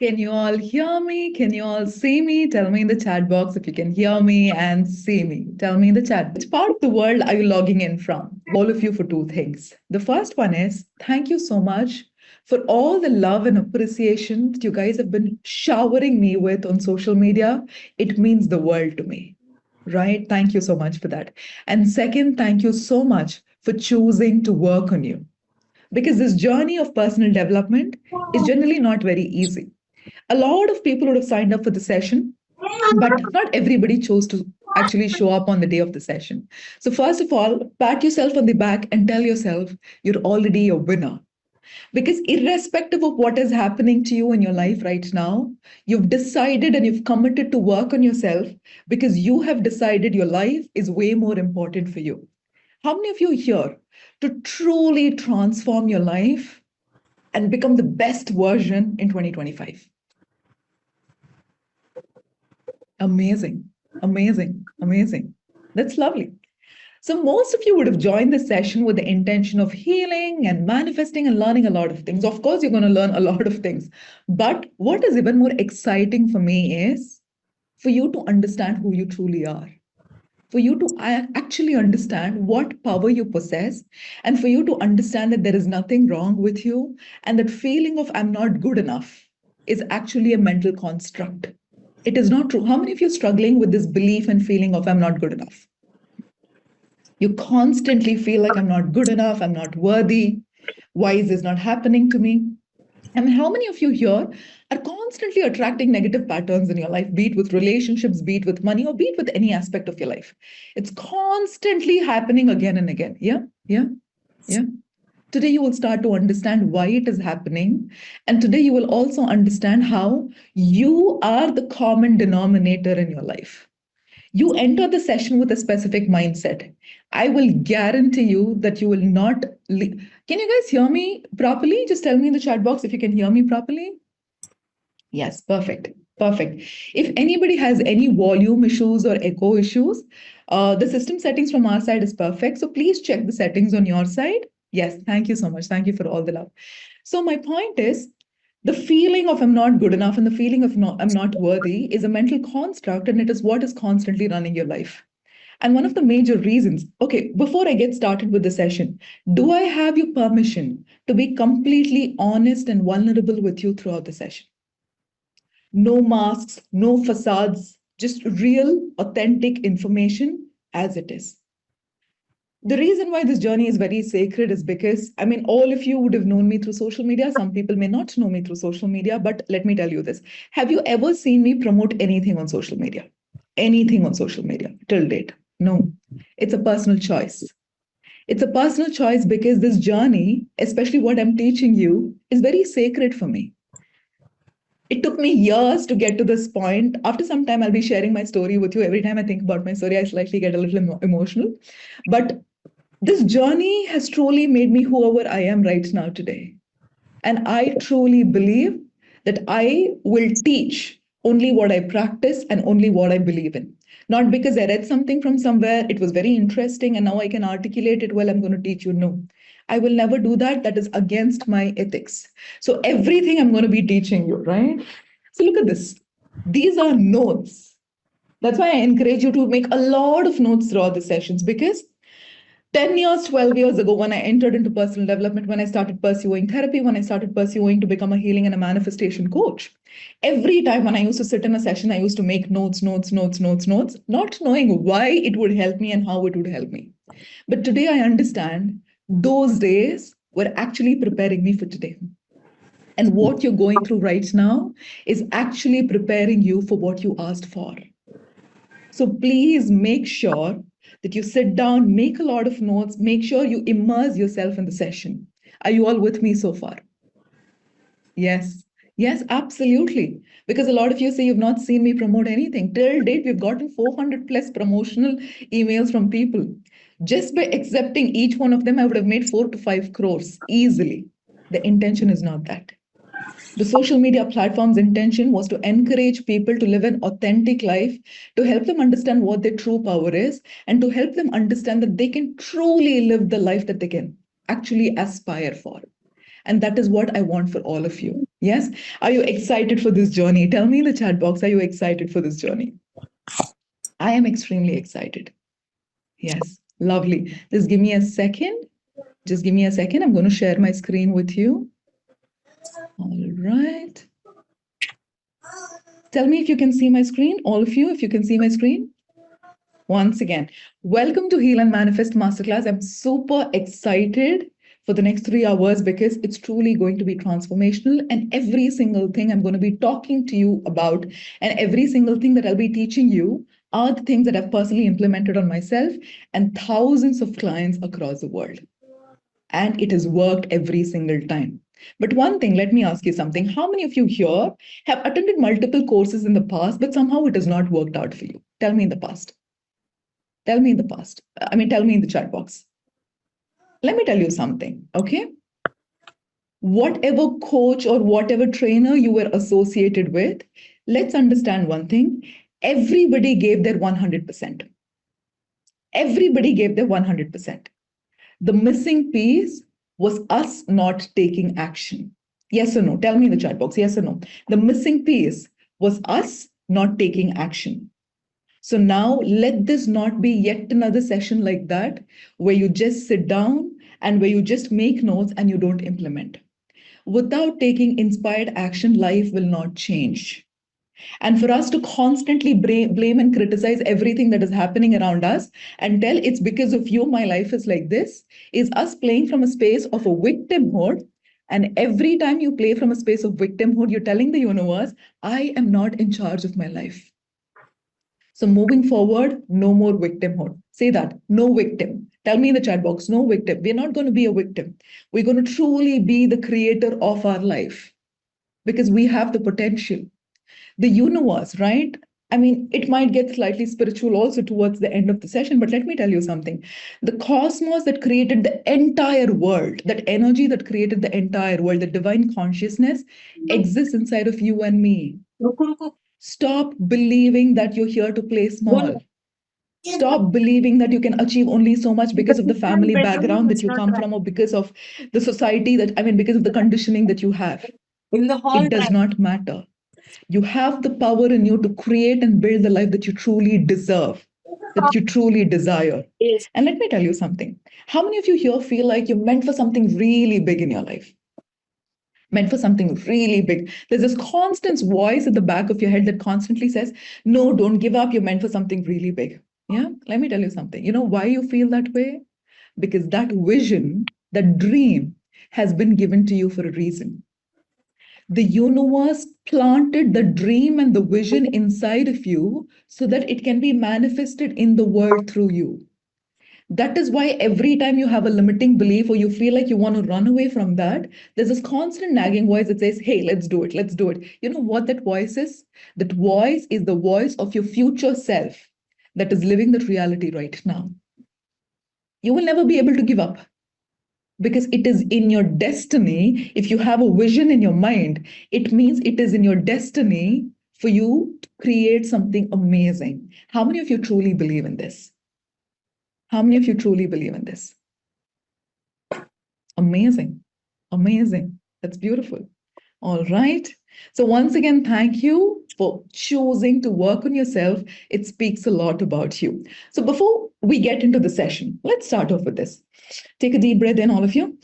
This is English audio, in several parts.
Can you all hear me? Can you all see me? Tell me in the chat box if you can hear me and see me. Tell me in the chat. Which part of the world are you logging in from? All of you for two things. The first one is thank you so much for all the love and appreciation that you guys have been showering me with on social media. It means the world to me. Right? Thank you so much for that. And second, thank you so much for choosing to work on you. Because this journey of personal development is generally not very easy. A lot of people would have signed up for the session, but not everybody chose to actually show up on the day of the session. So, first of all, pat yourself on the back and tell yourself you're already a winner. Because, irrespective of what is happening to you in your life right now, you've decided and you've committed to work on yourself because you have decided your life is way more important for you. How many of you here to truly transform your life and become the best version in 2025? Amazing, amazing, amazing. That's lovely. So, most of you would have joined this session with the intention of healing and manifesting and learning a lot of things. Of course, you're going to learn a lot of things. But what is even more exciting for me is for you to understand who you truly are, for you to actually understand what power you possess, and for you to understand that there is nothing wrong with you, and that feeling of I'm not good enough is actually a mental construct. It is not true. How many of you are struggling with this belief and feeling of I'm not good enough? You constantly feel like I'm not good enough, I'm not worthy. Why is this not happening to me? And how many of you here are constantly attracting negative patterns in your life, be it with relationships, be it with money, or be it with any aspect of your life? It's constantly happening again and again. Yeah, yeah, yeah. Today, you will start to understand why it is happening. And today, you will also understand how you are the common denominator in your life. You enter the session with a specific mindset. I will guarantee you that you will not. Can you guys hear me properly? Just tell me in the chat box if you can hear me properly. Yes, perfect. Perfect. If anybody has any volume issues or echo issues, the system settings from our side is perfect. So please check the settings on your side. Yes, thank you so much. Thank you for all the love. So my point is, the feeling of I'm not good enough and the feeling of I'm not worthy is a mental construct, and it is what is constantly running your life. And one of the major reasons, okay, before I get started with the session, do I have your permission to be completely honest and vulnerable with you throughout the session? No masks, no facades, just real, authentic information as it is. The reason why this journey is very sacred is because, I mean, all of you would have known me through social media. Some people may not know me through social media, but let me tell you this. Have you ever seen me promote anything on social media? Anything on social media till date? No. It's a personal choice. It's a personal choice because this journey, especially what I'm teaching you, is very sacred for me. It took me years to get to this point. After some time, I'll be sharing my story with you. Every time I think about my story, I slightly get a little emotional. But this journey has truly made me whoever I am right now today. And I truly believe that I will teach only what I practice and only what I believe in. Not because I read something from somewhere, it was very interesting, and now I can articulate it well, I'm going to teach you. No, I will never do that. That is against my ethics. So everything I'm going to be teaching you, right? So look at this. These are notes. That's why I encourage you to make a lot of notes throughout the sessions, because 10 years, 12 years ago, when I entered into personal development, when I started pursuing therapy, when I started pursuing to become a healing and a manifestation coach, every time when I used to sit in a session, I used to make notes, notes, notes, notes, notes, not knowing why it would help me and how it would help me. But today I understand those days were actually preparing me for today. And what you're going through right now is actually preparing you for what you asked for. So please make sure that you sit down, make a lot of notes, make sure you immerse yourself in the session. Are you all with me so far? Yes. Yes, absolutely. Because a lot of you say you've not seen me promote anything. Till date, we've gotten 400 plus promotional emails from people. Just by accepting each one of them, I would have made 4 to 5 crores easily. The intention is not that. The social media platform's intention was to encourage people to live an authentic life, to help them understand what their true power is, and to help them understand that they can truly live the life that they can actually aspire for. And that is what I want for all of you. Yes. Are you excited for this journey? Tell me in the chat box, are you excited for this journey? I am extremely excited. Yes. Lovely. Just give me a second. Just give me a second. I'm going to share my screen with you. All right. Tell me if you can see my screen, all of you, if you can see my screen. Once again, welcome to Heal and Manifest Masterclass. I'm super excited for the next 3 hours because it's truly going to be transformational. And every single thing I'm going to be talking to you about, and every single thing that I'll be teaching you, are the things that I've personally implemented on myself and thousands of clients across the world. And it has worked every single time. But one thing, let me ask you something. How many of you here have attended multiple courses in the past, but somehow it has not worked out for you? Tell me in the past. Tell me in the past. Tell me in the chat box. Let me tell you something, okay? Whatever coach or whatever trainer you were associated with, let's understand one thing. Everybody gave their 100%. Everybody gave their 100%. The missing piece was us not taking action. Yes or no? Tell me in the chat box. Yes or no? The missing piece was us not taking action. So now let this not be yet another session like that, where you just sit down and where you just make notes and you don't implement. Without taking inspired action, life will not change. And for us to constantly blame and criticize everything that is happening around us and tell it's because of you, my life is like this, is us playing from a space of a victimhood. And every time you play from a space of victimhood, you're telling the universe, I am not in charge of my life. So moving forward, no more victimhood. Say that, no victim. Tell me in the chat box, no victim. We're not going to be a victim. We're going to truly be the creator of our life because we have the potential. The universe, right? It might get slightly spiritual also towards the end of the session, but let me tell you something. The cosmos that created the entire world, that energy that created the entire world, the divine consciousness exists inside of you and me. Stop believing that you're here to play small. Stop believing that you can achieve only so much because of the family background that you come from or because of the society because of the conditioning that you have. It does not matter. You have the power in you to create and build the life that you truly deserve, that you truly desire. Yes. And let me tell you something. How many of you here feel like you're meant for something really big in your life? Meant for something really big. There's this constant voice at the back of your head that constantly says, no, don't give up. You're meant for something really big. Yeah. Let me tell you something. You know why you feel that way? Because that vision, that dream has been given to you for a reason. The universe planted the dream and the vision inside of you so that it can be manifested in the world through you. That is why every time you have a limiting belief or you feel like you want to run away from that, there's this constant nagging voice that says, hey, let's do it, let's do it. You know what that voice is? That voice is the voice of your future self that is living that reality right now. You will never be able to give up because it is in your destiny. If you have a vision in your mind, it means it is in your destiny for you to create something amazing. How many of you truly believe in this? How many of you truly believe in this? Amazing. Amazing. That's beautiful. All right. So once again, thank you for choosing to work on yourself. It speaks a lot about you. So before we get into the session, let's start off with this. Take a deep breath in, all of you.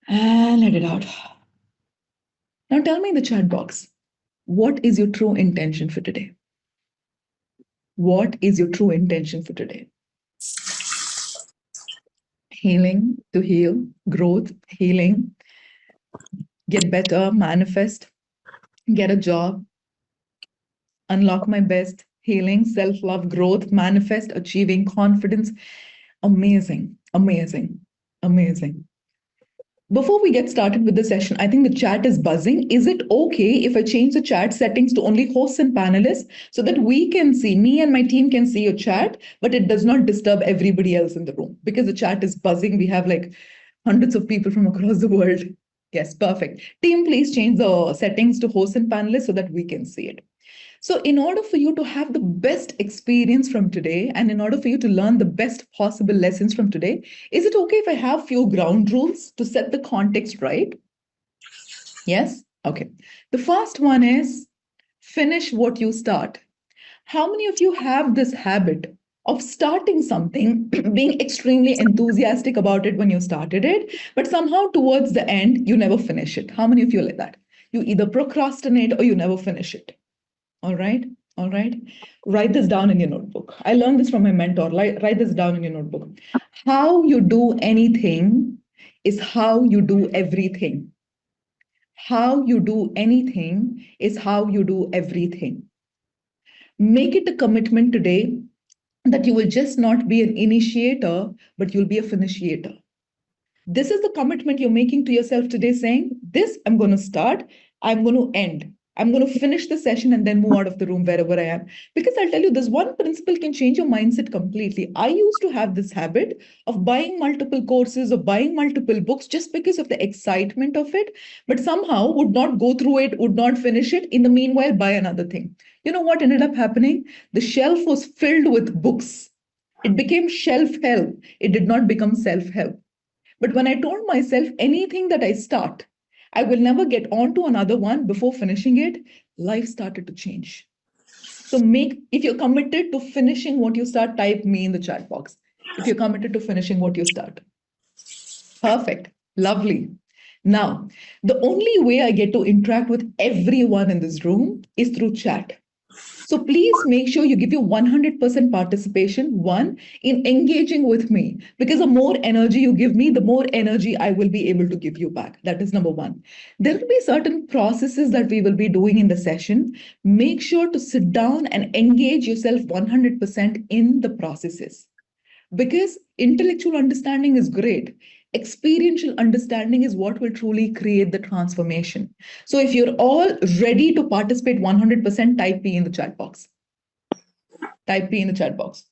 And let it out. Now tell me in the chat box, what is your true intention for today? What is your true intention for today? Healing, to heal, growth, healing, get better, manifest, get a job, unlock my best, healing, self-love, growth, manifest, achieving, confidence. Amazing, amazing, amazing. Before we get started with the session, I think the chat is buzzing. Is it okay if I change the chat settings to only hosts and panelists so that we can see, me and my team can see your chat, but it does not disturb everybody else in the room? Because the chat is buzzing. We have like hundreds of people from across the world. Yes, perfect. Team, please change the settings to hosts and panelists so that we can see it. So in order for you to have the best experience from today, and in order for you to learn the best possible lessons from today, is it okay if I have few ground rules to set the context right? Yes? Okay. The first one is finish what you start. How many of you have this habit of starting something, being extremely enthusiastic about it when you started it, but somehow towards the end, you never finish it? How many of you like that? You either procrastinate or you never finish it. All right? All right? Write this down in your notebook. I learned this from my mentor. Write this down in your notebook. How you do anything is how you do everything. How you do anything is how you do everything. Make it a commitment today that you will just not be an initiator, but you'll be a finitiator. This is the commitment you're making to yourself today, saying, this I'm going to start, I'm going to end. I'm going to finish the session and then move out of the room wherever I am. Because I'll tell you, this one principle can change your mindset completely. I used to have this habit of buying multiple courses or buying multiple books just because of the excitement of it, but somehow would not go through it, would not finish it. In the meanwhile, buy another thing. You know what ended up happening? The shelf was filled with books. It became shelf help. It did not become self help. But when I told myself anything that I start, I will never get on to another one before finishing it, life started to change. So if you're committed to finishing what you start, type me in the chat box. If you're committed to finishing what you start. Perfect. Lovely. Now, the only way I get to interact with everyone in this room is through chat. So please make sure you give your 100% participation, one, in engaging with me, because the more energy you give me, the more energy I will be able to give you back. That is number one. There will be certain processes that we will be doing in the session. Make sure to sit down and engage yourself 100% in the processes, because intellectual understanding is great. Experiential understanding is what will truly create the transformation. So if you're all ready to participate 100%, type P in the chat box. Type P in the chat box.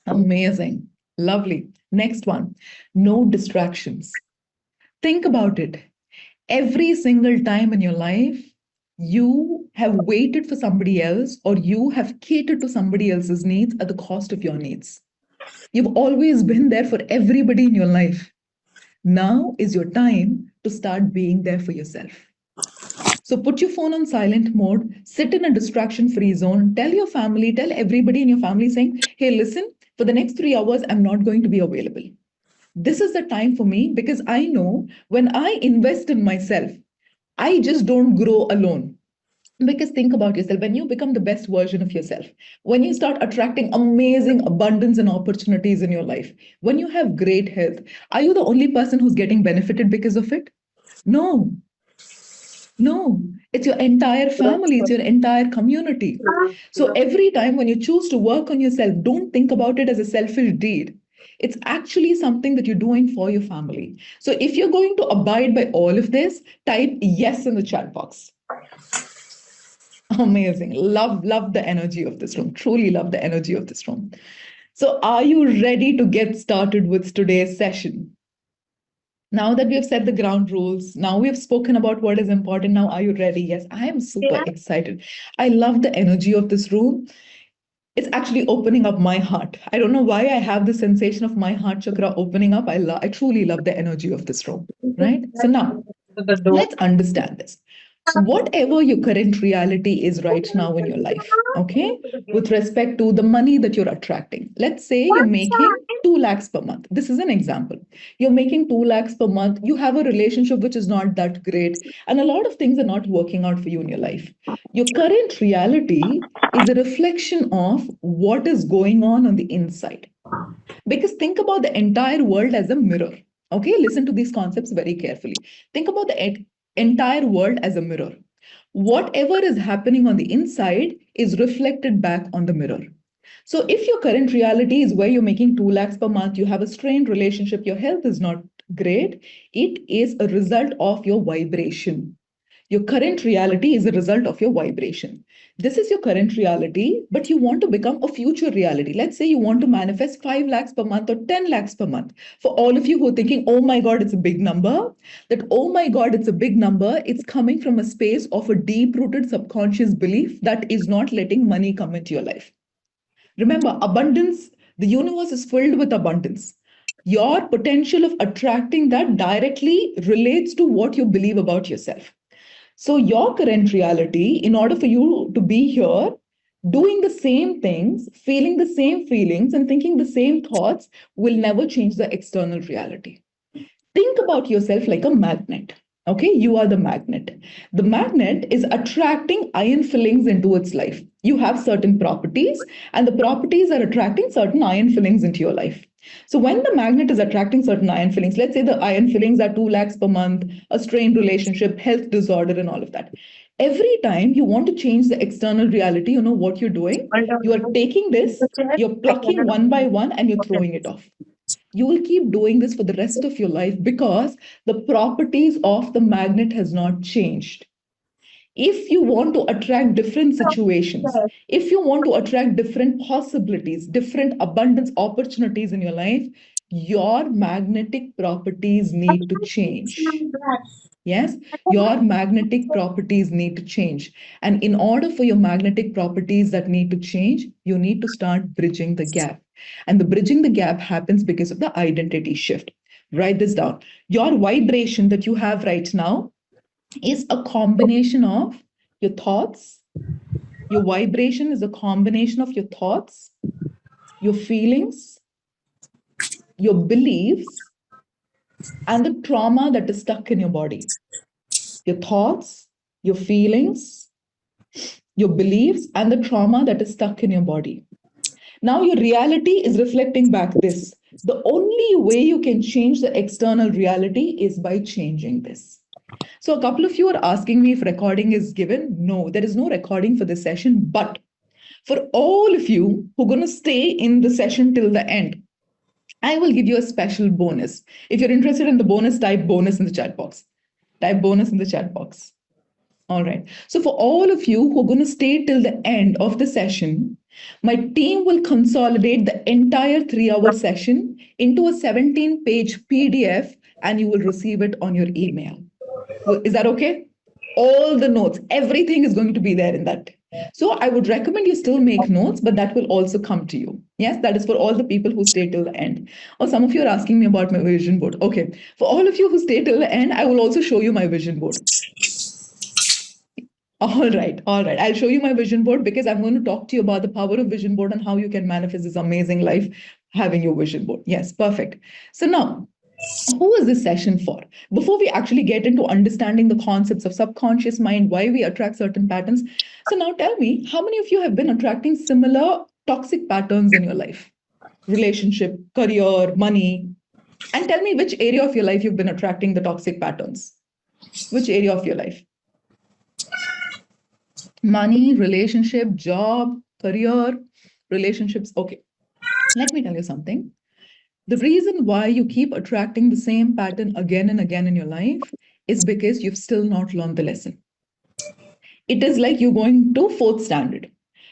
Amazing. Lovely. Next one, no distractions. Think about it. Every single time in your life, you have waited for somebody else or you have catered to somebody else's needs at the cost of your needs. You've always been there for everybody in your life. Now is your time to start being there for yourself. So put your phone on silent mode, sit in a distraction-free zone, tell your family, tell everybody in your family saying, hey, listen, for the next 3 hours, I'm not going to be available. This is the time for me because I know when I invest in myself, I just don't grow alone. Because think about yourself, when you become the best version of yourself, when you start attracting amazing abundance and opportunities in your life, when you have great health, are you the only person who's getting benefited because of it? No, no, it's your entire family, it's your entire community. So every time when you choose to work on yourself, don't think about it as a selfish deed. It's actually something that you're doing for your family. So if you're going to abide by all of this, type yes in the chat box. Amazing. Love the energy of this room. Truly love the energy of this room. So are you ready to get started with today's session? Now that we have set the ground rules, now we have spoken about what is important. Now, are you ready? Yes, I am super excited. I love the energy of this room. It's actually opening up my heart. I don't know why I have the sensation of my heart chakra opening up. I truly love the energy of this room, right? So now, let's understand this. Whatever your current reality is right now in your life, okay, with respect to the money that you're attracting. Let's say you're making 2 lakhs per month. This is an example. You're making 2 lakhs per month. You have a relationship which is not that great, and a lot of things are not working out for you in your life. Your current reality is a reflection of what is going on the inside. Because think about the entire world as a mirror. Okay, listen to these concepts very carefully. Think about the entire world as a mirror. Whatever is happening on the inside is reflected back on the mirror. So if your current reality is where you're making 2 lakhs per month, you have a strained relationship, your health is not great, it is a result of your vibration. Your current reality is a result of your vibration. This is your current reality, but you want to become a future reality. Let's say you want to manifest 5 lakhs per month or 10 lakhs per month. For all of you who are thinking, oh my God, it's a big number, that, oh my God, it's a big number, it's coming from a space of a deep-rooted subconscious belief that is not letting money come into your life. Remember, abundance, the universe is filled with abundance. Your potential of attracting that directly relates to what you believe about yourself. So, your current reality, in order for you to be here, doing the same things, feeling the same feelings, and thinking the same thoughts will never change the external reality. Think about yourself like a magnet. Okay, you are the magnet. The magnet is attracting iron fillings into its life. You have certain properties, and the properties are attracting certain iron fillings into your life. So, when the magnet is attracting certain iron fillings, let's say the iron fillings are 2 lakhs per month, a strained relationship, health disorder, and all of that. Every time you want to change the external reality, you know what you're doing? You are taking this, you're plucking one by one, and you're throwing it off. You will keep doing this for the rest of your life because the properties of the magnet has not changed. If you want to attract different situations, if you want to attract different possibilities, different abundance opportunities in your life, your magnetic properties need to change. Yes, your magnetic properties need to change. And in order for your magnetic properties that need to change, you need to start bridging the gap. And the bridging the gap happens because of the identity shift. Write this down. Your vibration that you have right now is a combination of your thoughts. Your vibration is a combination of your thoughts, your feelings, your beliefs, and the trauma that is stuck in your body. Your thoughts, your feelings, your beliefs, and the trauma that is stuck in your body. Now, your reality is reflecting back this. The only way you can change the external reality is by changing this. So, a couple of you are asking me if recording is given. No, there is no recording for this session. But for all of you who are going to stay in the session till the end, I will give you a special bonus. If you're interested in the bonus, type bonus in the chat box. Type bonus in the chat box. All right. So, for all of you who are going to stay till the end of the session, my team will consolidate the entire 3 hour session into a 17-page PDF and you will receive it on your email. Is that okay? All the notes, everything is going to be there in that. So I would recommend you still make notes, but that will also come to you. Yes, that is for all the people who stay till the end. Or some of you are asking me about my vision board. Okay, for all of you who stay till the end, I will also show you my vision board. All right, all right. I'll show you my vision board because I'm going to talk to you about the power of vision board and how you can manifest this amazing life having your vision board. Yes, perfect. So now, who is this session for? Before we actually get into understanding the concepts of subconscious mind, why we attract certain patterns. So now tell me, how many of you have been attracting similar toxic patterns in your life? Relationship, career, money. And tell me which area of your life you've been attracting the toxic patterns. Which area of your life? Money, relationship, job, career, relationships. Okay, let me tell you something. The reason why you keep attracting the same pattern again and again in your life is because you've still not learned the lesson. It is like you're going to fourth standard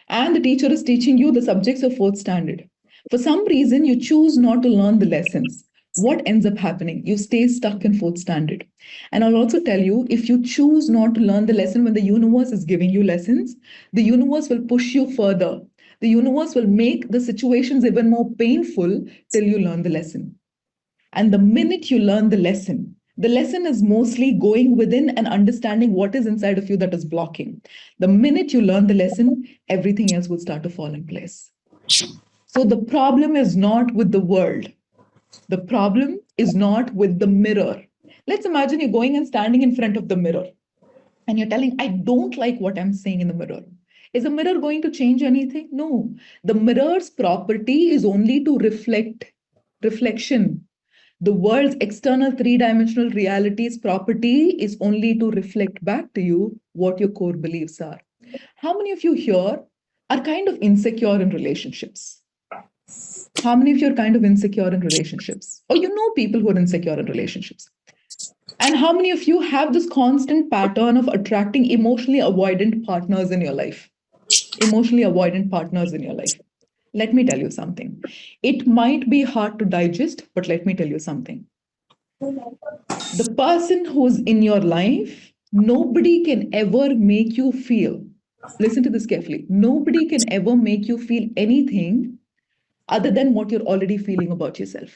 and the teacher is teaching you the subjects of fourth standard. For some reason, you choose not to learn the lessons. What ends up happening? You stay stuck in fourth standard. And I'll also tell you, if you choose not to learn the lesson when the universe is giving you lessons, the universe will push you further. The universe will make the situations even more painful till you learn the lesson. And the minute you learn the lesson is mostly going within and understanding what is inside of you that is blocking. The minute you learn the lesson, everything else will start to fall in place. So the problem is not with the world. The problem is not with the mirror. Let's imagine you're going and standing in front of the mirror and you're telling, I don't like what I'm saying in the mirror. Is the mirror going to change anything? No. The mirror's property is only to reflect reflection. The world's external three-dimensional reality's property is only to reflect back to you what your core beliefs are. How many of you here are kind of insecure in relationships? How many of you are kind of insecure in relationships? Or you know people who are insecure in relationships? And how many of you have this constant pattern of attracting emotionally avoidant partners in your life? Emotionally avoidant partners in your life. Let me tell you something. It might be hard to digest, but let me tell you something. The person who's in your life, nobody can ever make you feel, listen to this carefully, nobody can ever make you feel anything other than what you're already feeling about yourself.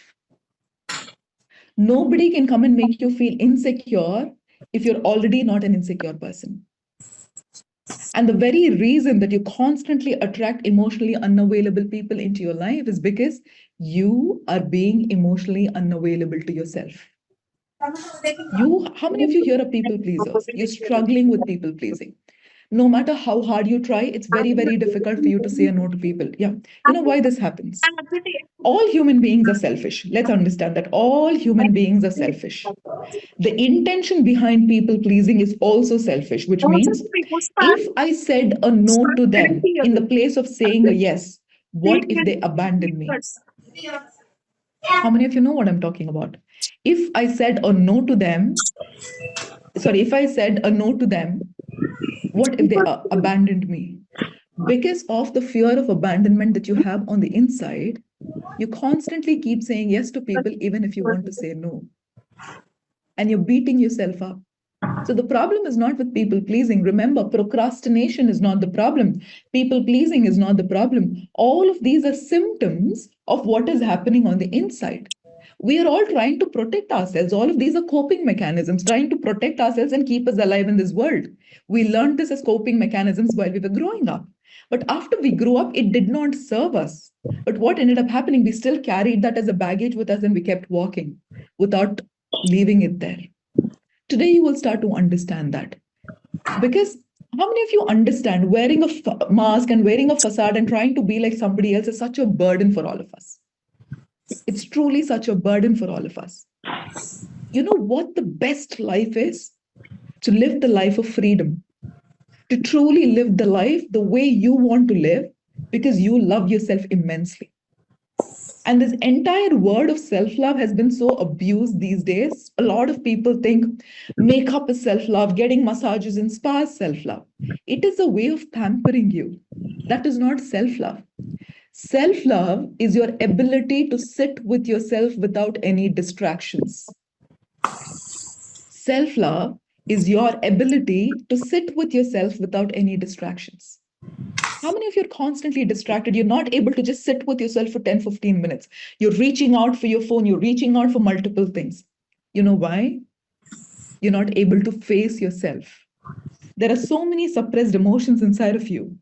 Nobody can come and make you feel insecure if you're already not an insecure person. And the very reason that you constantly attract emotionally unavailable people into your life is because you are being emotionally unavailable to yourself. How many of you here are people pleasers? You're struggling with people pleasing. No matter how hard you try, it's very, very difficult for you to say a no to people. Yeah. You know why this happens? All human beings are selfish. Let's understand that all human beings are selfish. The intention behind people pleasing is also selfish, which means if I said a no to them in the place of saying a yes, what if they abandon me? How many of you know what I'm talking about? If I said a no to them, if I said a no to them, what if they abandoned me? Because of the fear of abandonment that you have on the inside, you constantly keep saying yes to people, even if you want to say no. And you're beating yourself up. So the problem is not with people pleasing. Remember, procrastination is not the problem. People pleasing is not the problem. All of these are symptoms of what is happening on the inside. We are all trying to protect ourselves. All of these are coping mechanisms, trying to protect ourselves and keep us alive in this world. We learned this as coping mechanisms while we were growing up. But after we grew up, it did not serve us. But what ended up happening, we still carried that as a baggage with us and we kept walking without leaving it there. Today, you will start to understand that. Because how many of you understand wearing a mask and wearing a facade and trying to be like somebody else is such a burden for all of us? It's truly such a burden for all of us. You know what the best life is? To live the life of freedom, to truly live the life the way you want to live because you love yourself immensely. And this entire word of self-love has been so abused these days. A lot of people think makeup is self-love, getting massages in spas self-love. It is a way of pampering you. That is not self-love. Self-love is your ability to sit with yourself without any distractions. Self-love is your ability to sit with yourself without any distractions. How many of you are constantly distracted? You're not able to just sit with yourself for 10, 15 minutes. You're reaching out for your phone, you're reaching out for multiple things. You know why? You're not able to face yourself. There are so many suppressed emotions inside of you,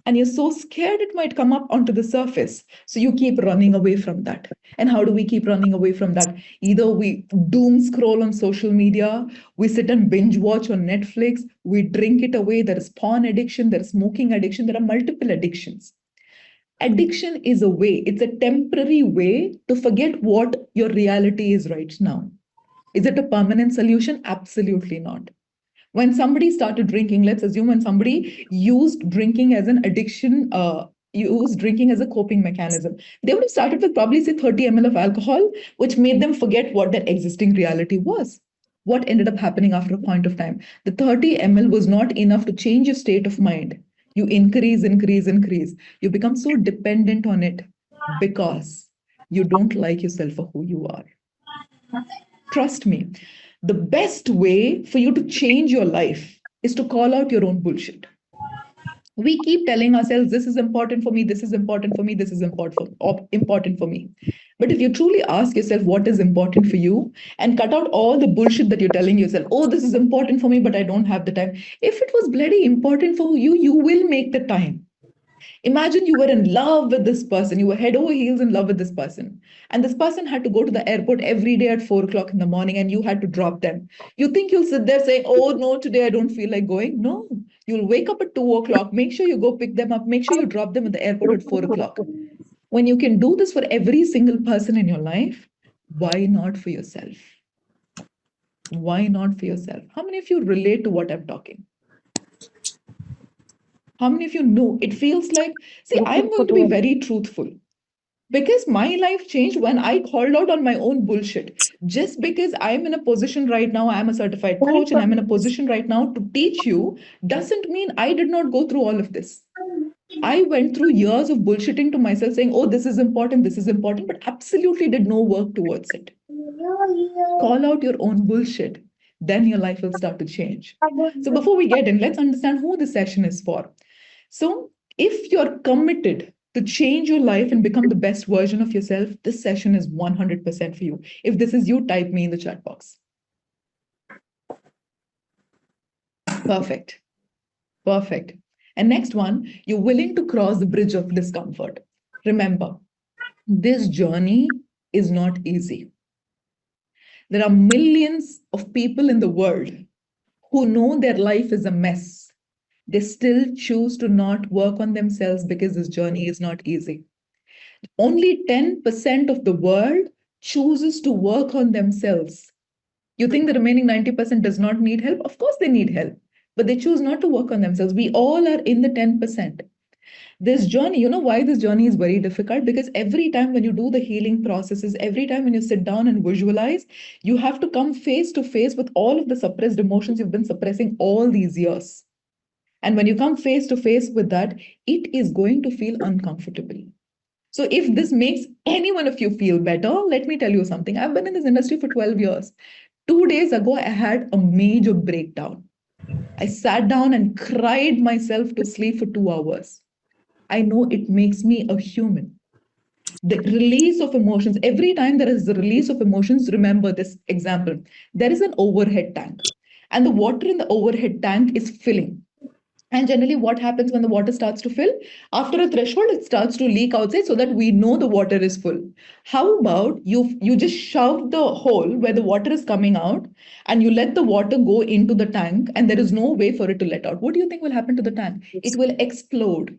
and you're so scared it might come up onto the surface. So you keep running away from that. And how do we keep running away from that? Either we doom scroll on social media, we sit and binge watch on Netflix, we drink it away. There is porn addiction, there is smoking addiction, there are multiple addictions. Addiction is a way, it's a temporary way to forget what your reality is right now. Is it a permanent solution? Absolutely not. When somebody started drinking, let's assume when somebody used drinking as an addiction, used drinking as a coping mechanism, they would have started with probably say 30 ml of alcohol, which made them forget what their existing reality was. What ended up happening after a point of time? The 30 ml was not enough to change your state of mind. You increase, increase, increase. You become so dependent on it because you don't like yourself for who you are. Trust me, the best way for you to change your life is to call out your own bullshit. We keep telling ourselves, this is important for me, this is important for me, this is important for me. But if you truly ask yourself what is important for you and cut out all the bullshit that you're telling yourself, oh, this is important for me, but I don't have the time. If it was bloody important for you, you will make the time. Imagine you were in love with this person, you were head over heels in love with this person, and this person had to go to the airport every day at 4 o'clock in the morning, and you had to drop them. You think you'll sit there saying, oh, no, today I don't feel like going? No, you'll wake up at 2 o'clock, make sure you go pick them up, make sure you drop them at the airport at 4 o'clock. When you can do this for every single person in your life, why not for yourself? Why not for yourself? How many of you relate to what I'm talking? How many of you know? It feels like, see, I'm going to be very truthful because my life changed when I called out on my own bullshit. Just because I'm in a position right now, I'm a certified coach and I'm in a position right now to teach you, doesn't mean I did not go through all of this. I went through years of bullshitting to myself saying, oh, this is important, but absolutely did no work towards it. Call out your own bullshit. Then your life will start to change. So before we get in, let's understand who this session is for. So if you're committed to change your life and become the best version of yourself, this session is 100% for you. If this is you, type me in the chat box. Perfect. Perfect. And next one, you're willing to cross the bridge of discomfort. Remember, this journey is not easy. There are millions of people in the world who know their life is a mess. They still choose to not work on themselves because this journey is not easy. Only 10% of the world chooses to work on themselves. You think the remaining 90% does not need help? Of course, they need help, but they choose not to work on themselves. We all are in the 10%. This journey, you know why this journey is very difficult? Because every time when you do the healing processes, every time when you sit down and visualize, you have to come face to face with all of the suppressed emotions you've been suppressing all these years. And when you come face to face with that, it is going to feel uncomfortable. So if this makes any one of you feel better, let me tell you something. I've been in this industry for 12 years. 2 days ago, I had a major breakdown. I sat down and cried myself to sleep for 2 hours. I know it makes me a human. The release of emotions, every time there is a release of emotions, remember this example. There is an overhead tank, and the water in the overhead tank is filling. And generally, what happens when the water starts to fill? After a threshold, it starts to leak outside so that we know the water is full. How about you just shove the hole where the water is coming out and you let the water go into the tank and there is no way for it to let out? What do you think will happen to the tank? It will explode.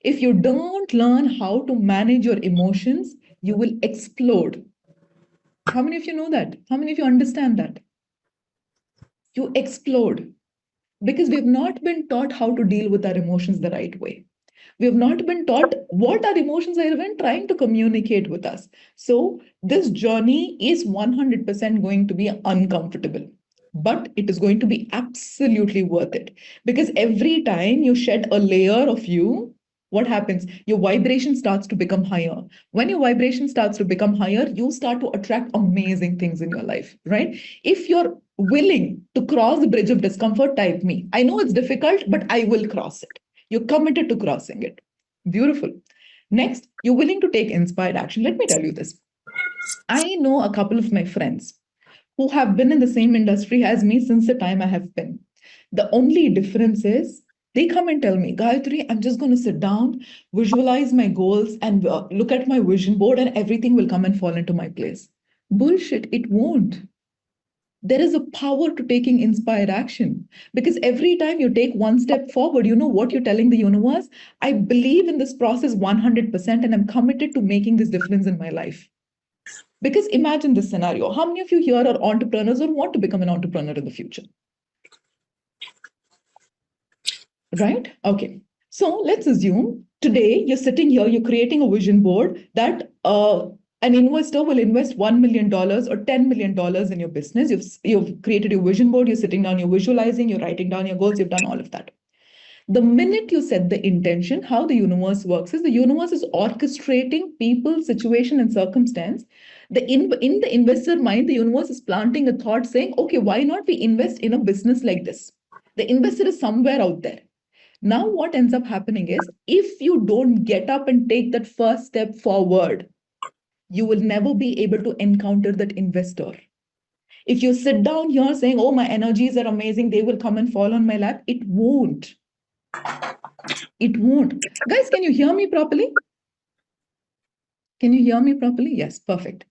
If you don't learn how to manage your emotions, you will explode. How many of you know that? How many of you understand that? You explode because we have not been taught how to deal with our emotions the right way. We have not been taught what our emotions are even trying to communicate with us. So, this journey is 100% going to be uncomfortable, but it is going to be absolutely worth it because every time you shed a layer of you, what happens? Your vibration starts to become higher. When your vibration starts to become higher, you start to attract amazing things in your life, right? If you're willing to cross the bridge of discomfort, type me. I know it's difficult, but I will cross it. You're committed to crossing it. Beautiful. Next, you're willing to take inspired action. Let me tell you this. I know a couple of my friends who have been in the same industry as me since the time I have been. The only difference is they come and tell me, Gayatri, I'm just going to sit down, visualize my goals, and look at my vision board, and everything will come and fall into my place. Bullshit, it won't. There is a power to taking inspired action because every time you take one step forward, you know what you're telling the universe? I believe in this process 100% and I'm committed to making this difference in my life. Because imagine this scenario. How many of you here are entrepreneurs or want to become an entrepreneur in the future? Right? Okay. So let's assume today you're sitting here, you're creating a vision board that an investor will invest $1 million or $10 million in your business. You've created your vision board, you're sitting down, you're visualizing, you're writing down your goals, you've done all of that. The minute you set the intention, how the universe works is the universe is orchestrating people, situation, and circumstance. In the investor mind, the universe is planting a thought saying, okay, why not we invest in a business like this? The investor is somewhere out there. Now, what ends up happening is if you don't get up and take that first step forward, you will never be able to encounter that investor. If you sit down here saying, oh, my energies are amazing, they will come and fall on my lap, it won't. It won't. Guys, can you hear me properly? Can you hear me properly? Yes, perfect.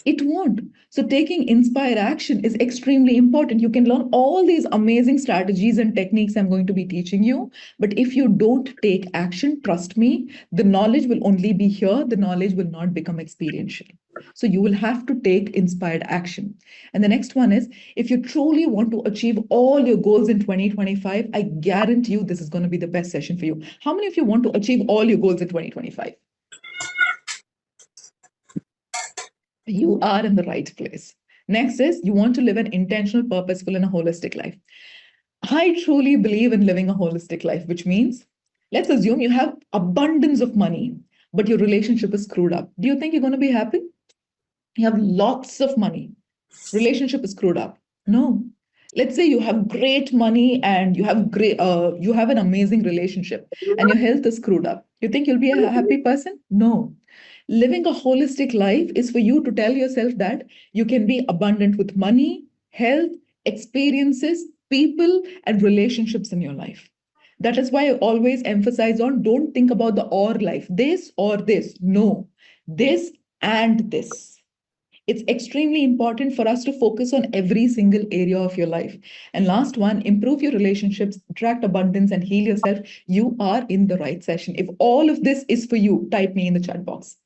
It won't. So taking inspired action is extremely important. You can learn all these amazing strategies and techniques I'm going to be teaching you. But if you don't take action, trust me, the knowledge will only be here. The knowledge will not become experiential. So you will have to take inspired action. And the next one is, if you truly want to achieve all your goals in 2025, I guarantee you this is going to be the best session for you. How many of you want to achieve all your goals in 2025? You are in the right place. Next is you want to live an intentional, purposeful, and a holistic life. I truly believe in living a holistic life, which means let's assume you have abundance of money, but your relationship is screwed up. Do you think you're going to be happy? You have lots of money. Relationship is screwed up. No. Let's say you have great money and you have an amazing relationship and your health is screwed up. You think you'll be a happy person? No. Living a holistic life is for you to tell yourself that you can be abundant with money, health, experiences, people, and relationships in your life. That is why I always emphasize on don't think about the or life, this or this. No, this and this. It's extremely important for us to focus on every single area of your life. And last one, improve your relationships, attract abundance, and heal yourself. You are in the right session. If all of this is for you, type me in the chat box.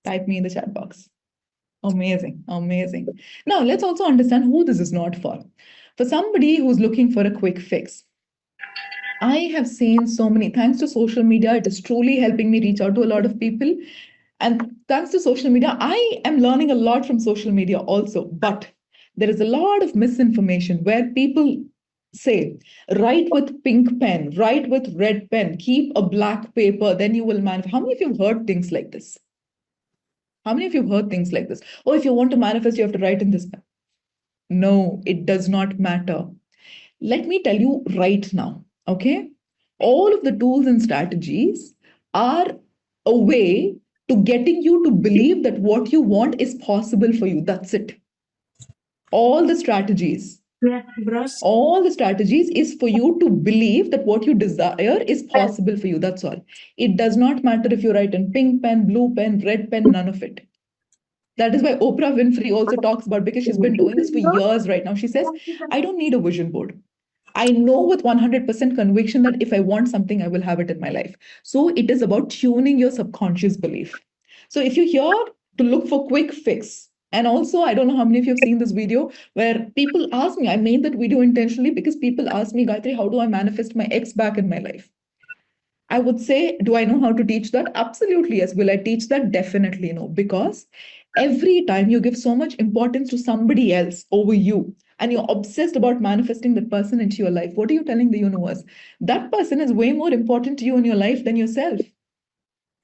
Type me in the chat box. Amazing, amazing. Now, let's also understand who this is not for. For somebody who's looking for a quick fix. I have seen so many, thanks to social media, it is truly helping me reach out to a lot of people. And thanks to social media, I am learning a lot from social media also. But there is a lot of misinformation where people say, write with pink pen, write with red pen, keep a black paper, then you will manifest. How many of you have heard things like this? How many of you have heard things like this? Oh, if you want to manifest, you have to write in this pen. No, it does not matter. Let me tell you right now, okay? All of the tools and strategies are a way to getting you to believe that what you want is possible for you. That's it. All the strategies. All the strategies is for you to believe that what you desire is possible for you. That's all. It does not matter if you write in pink pen, blue pen, red pen, none of it. That is why Oprah Winfrey also talks about, because she's been doing this for years right now. She says, I don't need a vision board. I know with 100% conviction that if I want something, I will have it in my life. So it is about tuning your subconscious belief. So if you're here to look for quick fix, and also, I don't know how many of you have seen this video where people ask me, I made that video intentionally because people ask me, Gayatri, how do I manifest my ex back in my life? I would say, do I know how to teach that? Absolutely, yes. Will I teach that? Definitely no. Because every time you give so much importance to somebody else over you, and you're obsessed about manifesting that person into your life, what are you telling the universe? That person is way more important to you in your life than yourself.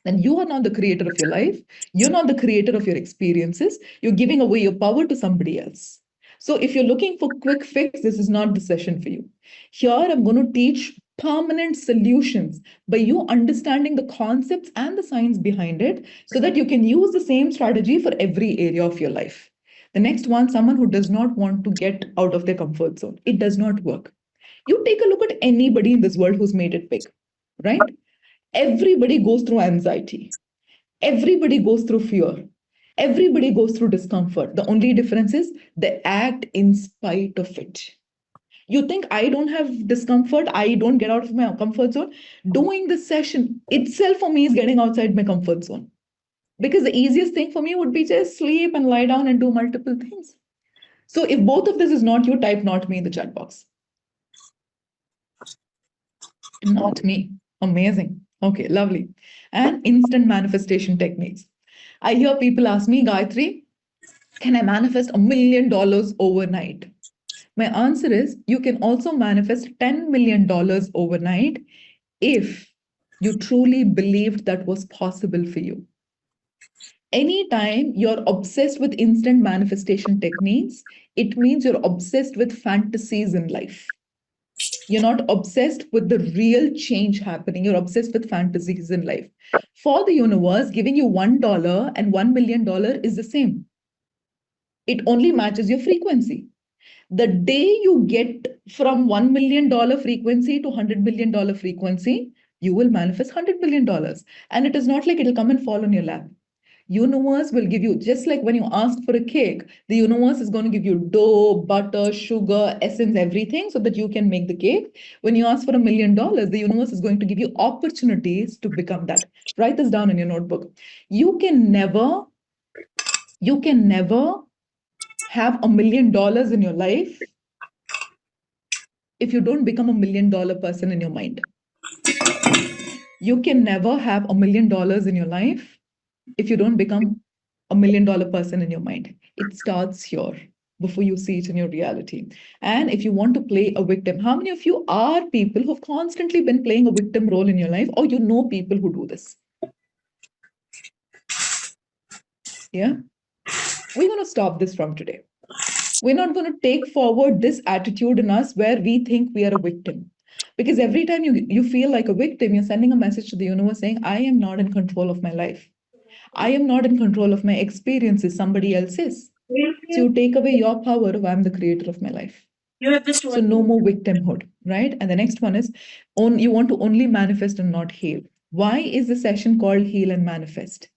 Then you are not the creator of your life. You're not the creator of your experiences. You're giving away your power to somebody else. So if you're looking for quick fix, this is not the session for you. Here, I'm going to teach permanent solutions by you understanding the concepts and the science behind it so that you can use the same strategy for every area of your life. The next one, someone who does not want to get out of their comfort zone. It does not work. You take a look at anybody in this world who's made it big, right? Everybody goes through anxiety. Everybody goes through fear. Everybody goes through discomfort. The only difference is they act in spite of it. You think I don't have discomfort, I don't get out of my comfort zone. Doing this session itself for me is getting outside my comfort zone. Because the easiest thing for me would be just sleep and lie down and do multiple things. So if both of this is not you, type not me in the chat box. Not me. Amazing. Okay, lovely. And instant manifestation techniques. I hear people ask me, Gayatri, can I manifest $1 million overnight? My answer is you can also manifest $10 million overnight if you truly believed that was possible for you. Anytime you're obsessed with instant manifestation techniques, it means you're obsessed with fantasies in life. You're not obsessed with the real change happening. You're obsessed with fantasies in life. For the universe, giving you $1 and $1 million is the same. It only matches your frequency. The day you get from $1 million frequency to $100 million frequency, you will manifest $100 million. And it is not like it'll come and fall on your lap. Universe will give you, just like when you ask for a cake, the universe is going to give you dough, butter, sugar, essence, everything so that you can make the cake. When you ask for $1 million, the universe is going to give you opportunities to become that. Write this down in your notebook. You can never have $1 million in your life if you don't become $1 million person in your mind. You can never have $1 million in your life if you don't become $1 million person in your mind. It starts here before you see it in your reality. And if you want to play a victim, how many of you are people who've constantly been playing a victim role in your life, or you know people who do this? Yeah? We're going to stop this from today. We're not going to take forward this attitude in us where we think we are a victim. Because every time you feel like a victim, you're sending a message to the universe saying, I am not in control of my life. I am not in control of my experiences, somebody else is. So you take away your power of I'm the creator of my life. So no more victimhood, right? And the next one is you want to only manifest and not heal. Why is the session called Heal and Manifest?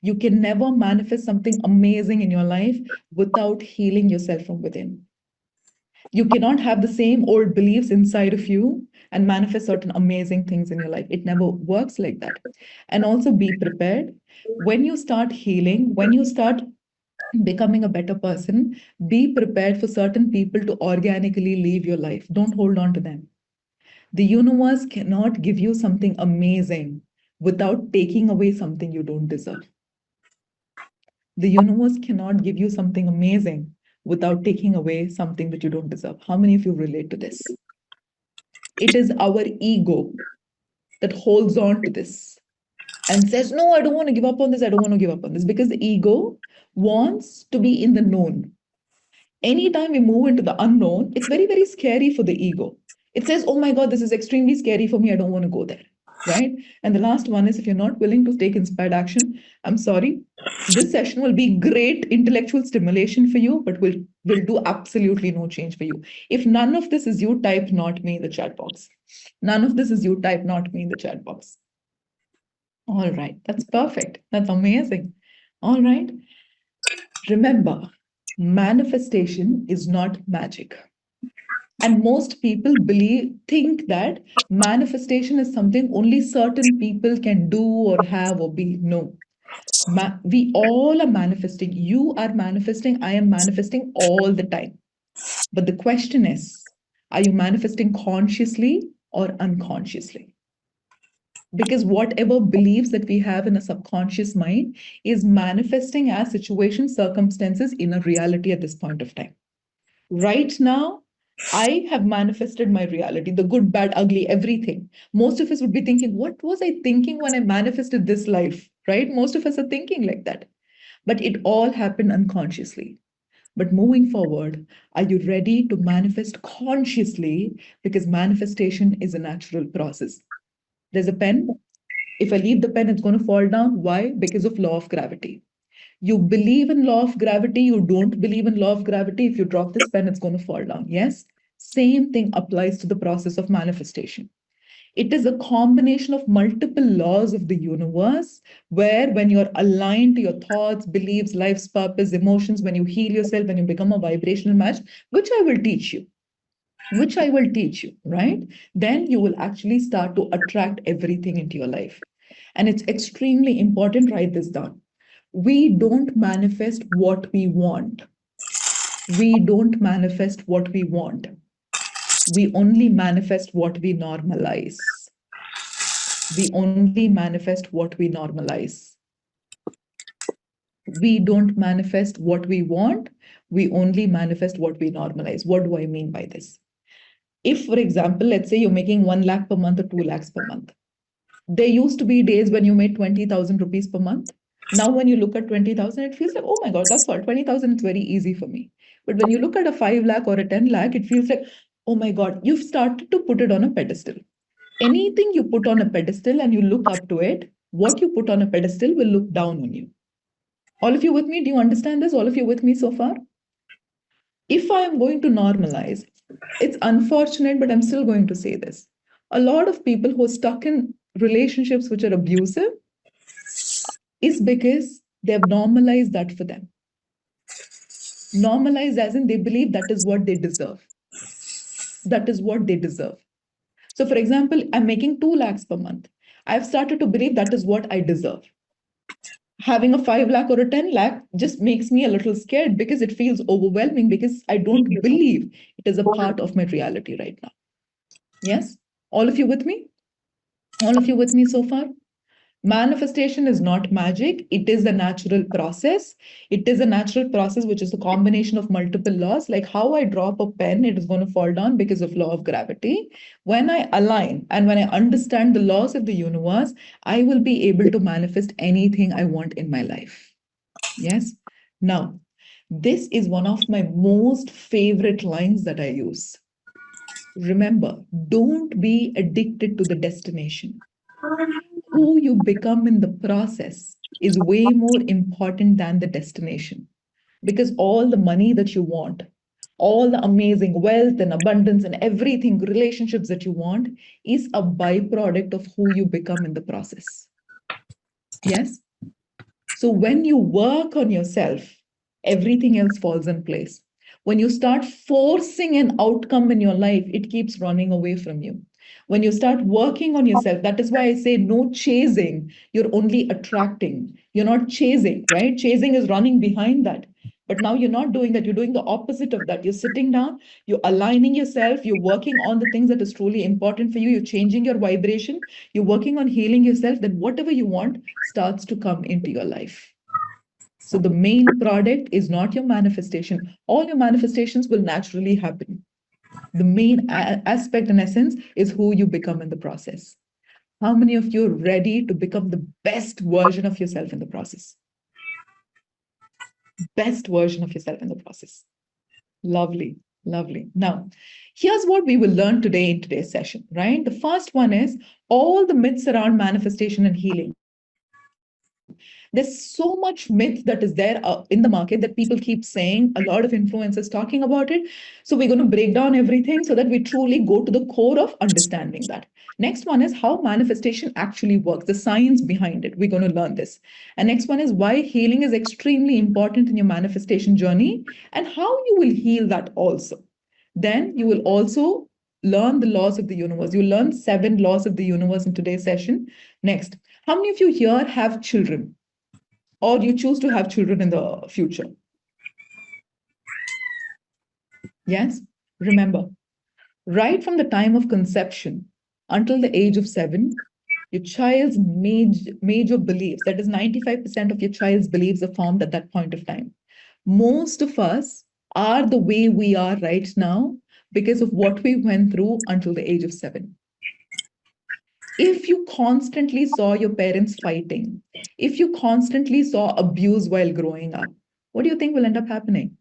You can never manifest something amazing in your life without healing yourself from within. You cannot have the same old beliefs inside of you and manifest certain amazing things in your life. It never works like that. And also be prepared. When you start healing, when you start becoming a better person, be prepared for certain people to organically leave your life. Don't hold on to them. The universe cannot give you something amazing without taking away something you don't deserve. The universe cannot give you something amazing without taking away something that you don't deserve. How many of you relate to this? It is our ego that holds on to this and says, no, I don't want to give up on this. I don't want to give up on this, because the ego wants to be in the known. Anytime we move into the unknown, it's very, very scary for the ego. It says, oh my God, this is extremely scary for me. I don't want to go there. Right? And the last one is, if you're not willing to take inspired action, I'm sorry. This session will be great intellectual stimulation for you, but will do absolutely no change for you. If none of this is you, type not me in the chat box. None of this is you, type not me in the chat box. All right, that's perfect. That's amazing. All right. Remember, manifestation is not magic. And most people think that manifestation is something only certain people can do or have or be. No. We all are manifesting. You are manifesting. I am manifesting all the time. But the question is, are you manifesting consciously or unconsciously? Because whatever beliefs that we have in a subconscious mind is manifesting as situations, circumstances in a reality at this point of time. Right now, I have manifested my reality, the good, bad, ugly, everything. Most of us would be thinking, what was I thinking when I manifested this life, right? Most of us are thinking like that. But it all happened unconsciously. But moving forward, are you ready to manifest consciously? Because manifestation is a natural process. There's a pen. If I leave the pen, it's going to fall down. Why? Because of law of gravity. You believe in law of gravity, you don't believe in law of gravity. If you drop this pen, it's going to fall down. Yes? Same thing applies to the process of manifestation. It is a combination of multiple laws of the universe, where when you're aligned to your thoughts, beliefs, life's purpose, emotions, when you heal yourself, when you become a vibrational match, which I will teach you, right? Then you will actually start to attract everything into your life. And it's extremely important, write this down. We don't manifest what we want. We don't manifest what we want. We only manifest what we normalize. We only manifest what we normalize. We don't manifest what we want. We only manifest what we normalize. What do I mean by this? If, for example, let's say you're making 1 lakh per month or 2 lakhs per month. There used to be days when you made 20,000 rupees per month. Now, when you look at 20,000, it feels like, oh my God, that's all. 20,000 is very easy for me. But when you look at a 5 lakh or a 10 lakh, it feels like, oh my God, you've started to put it on a pedestal. Anything you put on a pedestal and you look up to it, what you put on a pedestal will look down on you. All of you with me? Do you understand this? All of you with me so far? If I am going to normalize, it's unfortunate, but I'm still going to say this. A lot of people who are stuck in relationships which are abusive is because they've normalized that for them. Normalized as in they believe that is what they deserve. That is what they deserve. So, for example, I'm making 2 lakhs per month. I've started to believe that is what I deserve. Having a 5 lakh or a 10 lakh just makes me a little scared because it feels overwhelming, because I don't believe it is a part of my reality right now. Yes? All of you with me? All of you with me so far? Manifestation is not magic. It is a natural process. It is a natural process which is a combination of multiple laws. Like how I drop a pen, it is going to fall down because of law of gravity. When I align and when I understand the laws of the universe, I will be able to manifest anything I want in my life. Yes? Now, This is one of my most favorite lines that I use. Remember, don't be addicted to the destination. Who you become in the process is way more important than the destination, because all the money that you want, all the amazing wealth and abundance and everything, relationships that you want, is a byproduct of who you become in the process. Yes? So when you work on yourself, everything else falls in place. When you start forcing an outcome in your life, it keeps running away from you. When you start working on yourself, that is why I say no chasing, you're only attracting. You're not chasing, right? Chasing is running behind that. But now you're not doing that. You're doing the opposite of that. You're sitting down, you're aligning yourself, you're working on the things that is truly important for you, you're changing your vibration, you're working on healing yourself, then whatever you want starts to come into your life. So the main product is not your manifestation. All your manifestations will naturally happen. The main aspect and essence is who you become in the process. How many of you are ready to become the best version of yourself in the process? Best version of yourself in the process. Lovely, lovely. Now, here's what we will learn today in today's session, right? The first one is all the myths around manifestation and healing. There's so much myth that is there in the market that people keep saying, a lot of influencers talking about it. So we're going to break down everything so that we truly go to the core of understanding that. Next one is how manifestation actually works, the science behind it. We're going to learn this. And next one is why healing is extremely important in your manifestation journey and how you will heal that also. Then you will also learn the laws of the universe. You learn 7 laws of the universe in today's session. Next, how many of you here have children? Or you choose to have children in the future? Yes? Remember, right from the time of conception until the age of 7, your child's major beliefs, that is 95% of your child's beliefs are formed at that point of time. Most of us are the way we are right now because of what we went through until the age of 7. If you constantly saw your parents fighting, if you constantly saw abuse while growing up, what do you think will end up happening?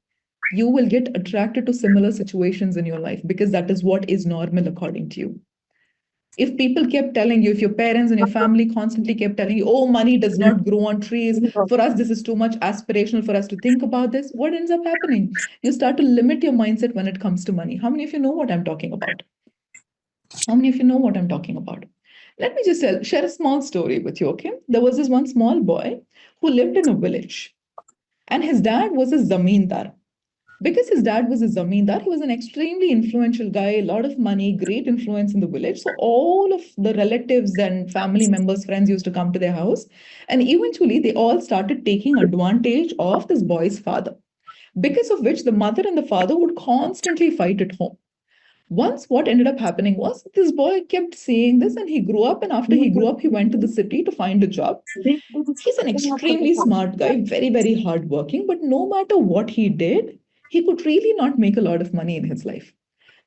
You will get attracted to similar situations in your life because that is what is normal according to you. If people kept telling you, if your parents and your family constantly kept telling you, oh, money does not grow on trees, for us, this is too much aspirational for us to think about this, what ends up happening? You start to limit your mindset when it comes to money. How many of you know what I'm talking about? How many of you know what I'm talking about? Let me just share a small story with you, okay? There was this one small boy who lived in a village, and his dad was a zamindar. Because his dad was a zamindar, he was an extremely influential guy, a lot of money, great influence in the village. So all of the relatives and family members, friends used to come to their house. And eventually, they all started taking advantage of this boy's father, because of which the mother and the father would constantly fight at home. Once what ended up happening was this boy kept seeing this and he grew up, and after he grew up he went to the city to find a job. He's an extremely smart guy, very very hardworking, but no matter what he did, he could really not make a lot of money in his life.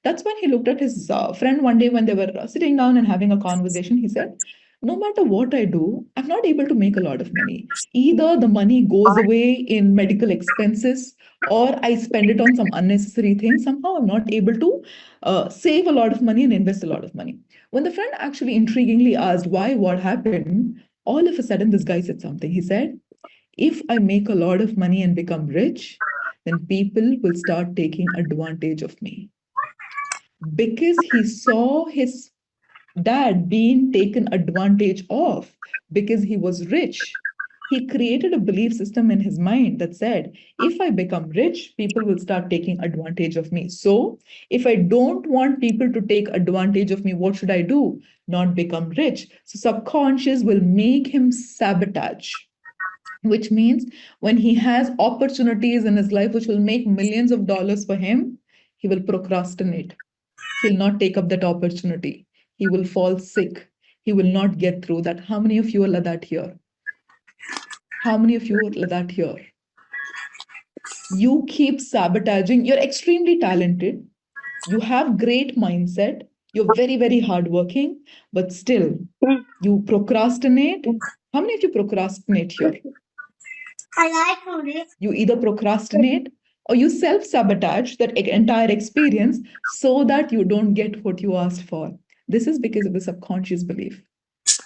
That's when he looked at his friend one day when they were sitting down and having a conversation. He said, no matter what I do, I'm not able to make a lot of money. Either the money goes away in medical expenses or I spend it on some unnecessary things. Somehow I'm not able to save a lot of money and invest a lot of money. When the friend actually intriguingly asked why, what happened, all of a sudden this guy said something. He said, if I make a lot of money and become rich, then people will start taking advantage of me. Because he saw his dad being taken advantage of because he was rich, he created a belief system in his mind that said, if I become rich, people will start taking advantage of me. So, if I don't want people to take advantage of me, what should I do? Not become rich. So, subconscious will make him sabotage, which means when he has opportunities in his life which will make millions of dollars for him, he will procrastinate. He'll not take up that opportunity. He will fall sick. He will not get through that. How many of you are like that here? How many of you are like that here? You keep sabotaging. You're extremely talented. You have great mindset. You're very, very hardworking, but still you procrastinate. How many of you procrastinate here? You either procrastinate or you self sabotage that entire experience so that you don't get what you asked for. This is because of the subconscious belief.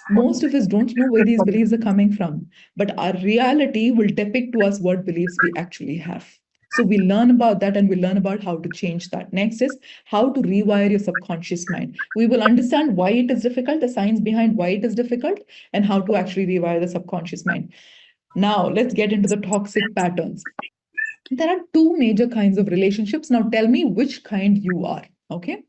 Most of us don't know where these beliefs are coming from, but our reality will depict to us what beliefs we actually have. So we learn about that and we learn about how to change that. Next is how to rewire your subconscious mind. We will understand why it is difficult, the science behind why it is difficult, and how to actually rewire the subconscious mind. Now, let's get into the toxic patterns. There are two major kinds of relationships. Now, tell me which kind you are. Okay.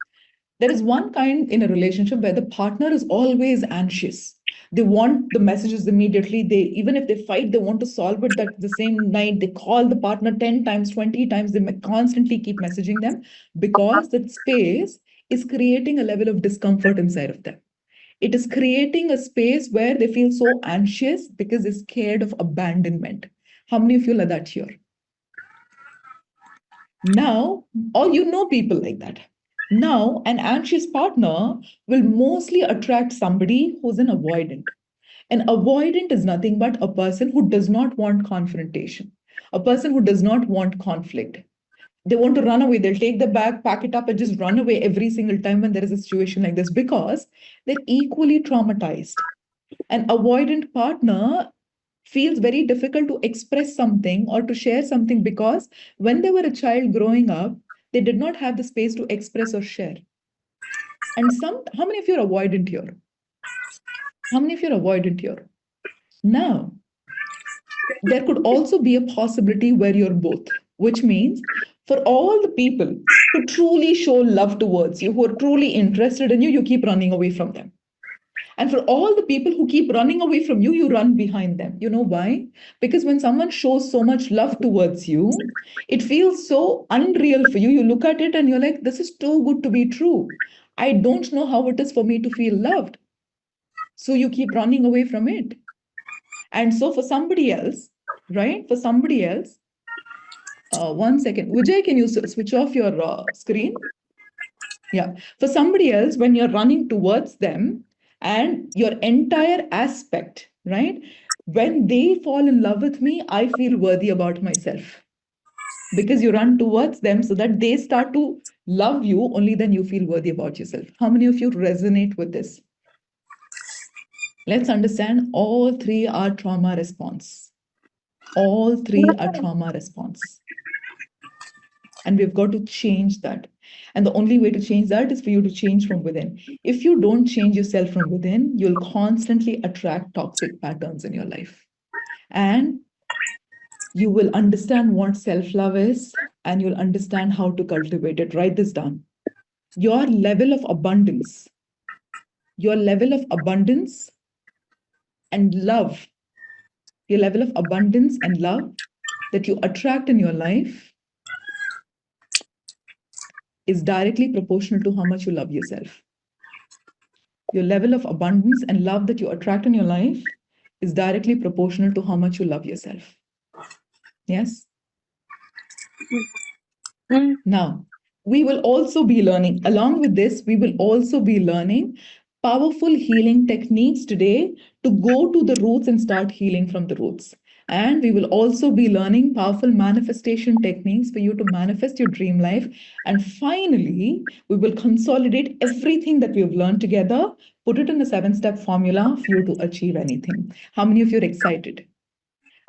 There is one kind in a relationship where the partner is always anxious. They want the messages immediately. They, even if they fight, they want to solve it that the same night. They call the partner 10 times, 20 times. They constantly keep messaging them because that space is creating a level of discomfort inside of them. It is creating a space where they feel so anxious because they're scared of abandonment. How many of you are that here? Now, or you know people like that. Now, an anxious partner will mostly attract somebody who's an avoidant. An avoidant is nothing but a person who does not want confrontation, a person who does not want conflict. They want to run away. They'll take the bag, pack it up, and just run away every single time when there is a situation like this because they're equally traumatized. An avoidant partner feels very difficult to express something or to share something because when they were a child growing up, they did not have the space to express or share. And how many of you are avoidant here? How many of you are avoidant here? Now, there could also be a possibility where you're both, which means for all the people who truly show love towards you, who are truly interested in you, you keep running away from them. And for all the people who keep running away from you, you run behind them. You know why? Because when someone shows so much love towards you, it feels so unreal for you. You look at it and you're like, this is too good to be true. I don't know how it is for me to feel loved. So you keep running away from it. And so for somebody else, right? For somebody else, 1 second. Vijay, can you switch off your screen? Yeah. For somebody else, when you're running towards them and your entire aspect, right? When they fall in love with me, I feel worthy about myself because you run towards them so that they start to love you, only then you feel worthy about yourself. How many of you resonate with this? Let's understand all three are trauma response. All three are trauma response. And we've got to change that. And the only way to change that is for you to change from within. If you don't change yourself from within, you'll constantly attract toxic patterns in your life. And you will understand what self-love is, and you'll understand how to cultivate it. Write this down. Your level of abundance and love, your level of abundance and love that you attract in your life is directly proportional to how much you love yourself. Your level of abundance and love that you attract in your life is directly proportional to how much you love yourself. Yes? Now, we will also be learning, along with this, we will also be learning powerful healing techniques today to go to the roots and start healing from the roots. And we will also be learning powerful manifestation techniques for you to manifest your dream life. And finally, we will consolidate everything that we have learned together, put it in a 7-step formula for you to achieve anything. How many of you are excited?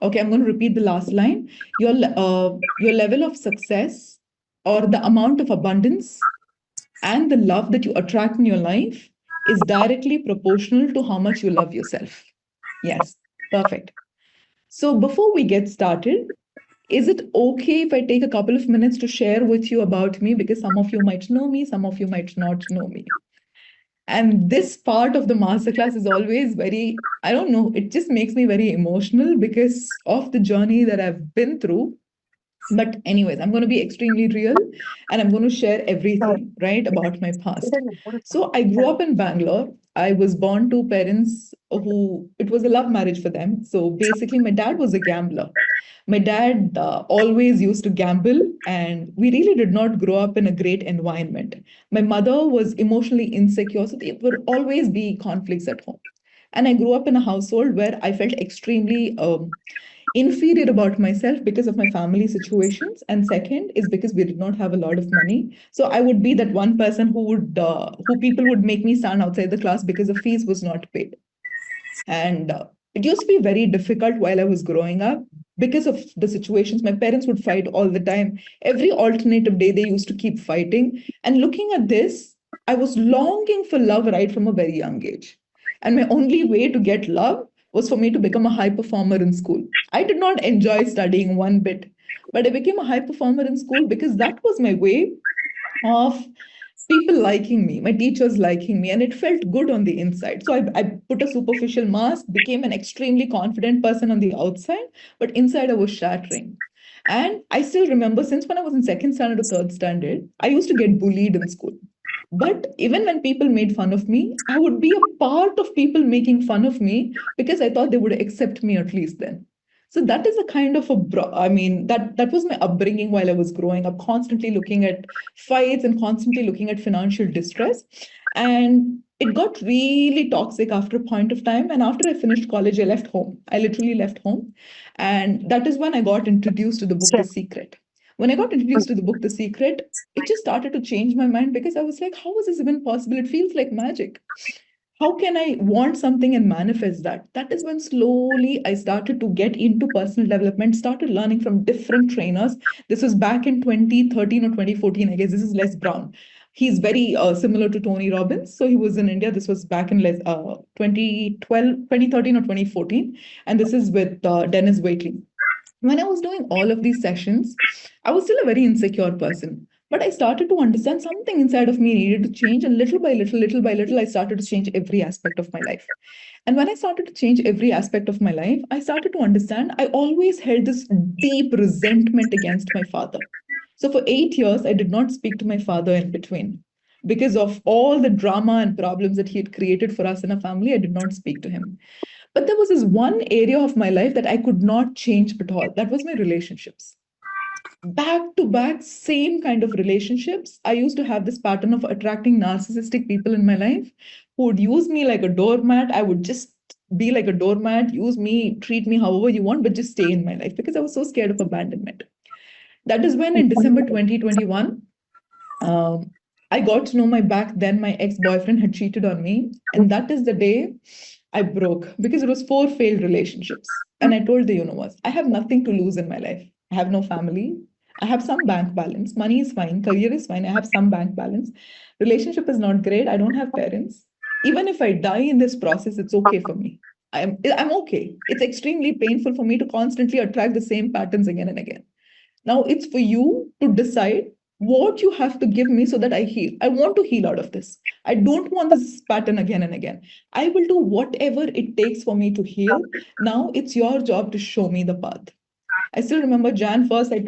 Okay, I'm going to repeat the last line. Your level of success or the amount of abundance and the love that you attract in your life is directly proportional to how much you love yourself. Yes, perfect. So before we get started, is it okay if I take a couple of minutes to share with you about me? Because some of you might know me, some of you might not know me. And this part of the masterclass is always very, I don't know, it just makes me very emotional because of the journey that I've been through. But anyways, I'm going to be extremely real and I'm going to share everything, right, about my past. So I grew up in Bangalore. I was born to parents who, it was a love marriage for them. So basically, my dad was a gambler. My dad always used to gamble, and we really did not grow up in a great environment. My mother was emotionally insecure, so there would always be conflicts at home. And I grew up in a household where I felt extremely inferior about myself because of my family situations, and second is because we did not have a lot of money. So I would be that one person who people would make me stand outside the class because the fees was not paid. And it used to be very difficult while I was growing up because of the situations. My parents would fight all the time. Every alternative day, they used to keep fighting. And looking at this, I was longing for love right from a very young age. And my only way to get love was for me to become a high performer in school. I did not enjoy studying one bit, but I became a high performer in school because that was my way of people liking me, my teachers liking me, and it felt good on the inside. So I put a superficial mask, became an extremely confident person on the outside, but inside I was shattering. And I still remember since when I was in second standard or third standard, I used to get bullied in school. But even when people made fun of me, I would be a part of people making fun of me because I thought they would accept me at least then. So that is a kind of I mean, that was my upbringing while I was growing up, constantly looking at fights and constantly looking at financial distress. And it got really toxic after a point of time. And after I finished college, I left home. I literally left home. And that is when I got introduced to the book, The Secret. When I got introduced to the book, The Secret, it just started to change my mind because I was like, how is this even possible? It feels like magic. How can I want something and manifest that? That is when slowly I started to get into personal development, started learning from different trainers. This was back in 2013 or 2014, I guess. This is Les Brown. He's very similar to Tony Robbins. So he was in India. This was back in 2012, 2013 or 2014. And this is with Dennis Waitley. When I was doing all of these sessions, I was still a very insecure person. But I started to understand something inside of me needed to change. And little by little, I started to change every aspect of my life. And when I started to change every aspect of my life, I started to understand I always held this deep resentment against my father. So for 8 years, I did not speak to my father in between. Because of all the drama and problems that he had created for us in a family, I did not speak to him. But there was this one area of my life that I could not change at all. That was my relationships. Back to back, same kind of relationships. I used to have this pattern of attracting narcissistic people in my life who would use me like a doormat. I would just be like a doormat, use me, treat me however you want, but just stay in my life because I was so scared of abandonment. That is when in December 2021, I got to know my ex-boyfriend had cheated on me. And that is the day I broke because it was 4 failed relationships. And I told the universe, I have nothing to lose in my life. I have no family. I have some bank balance. Money is fine. Career is fine. I have some bank balance. Relationship is not great. I don't have parents. Even if I die in this process, it's okay for me. I'm okay. It's extremely painful for me to constantly attract the same patterns again and again. Now it's for you to decide what you have to give me so that I heal. I want to heal out of this. I don't want this pattern again and again. I will do whatever it takes for me to heal. Now it's your job to show me the path. I still remember Jan 1st, I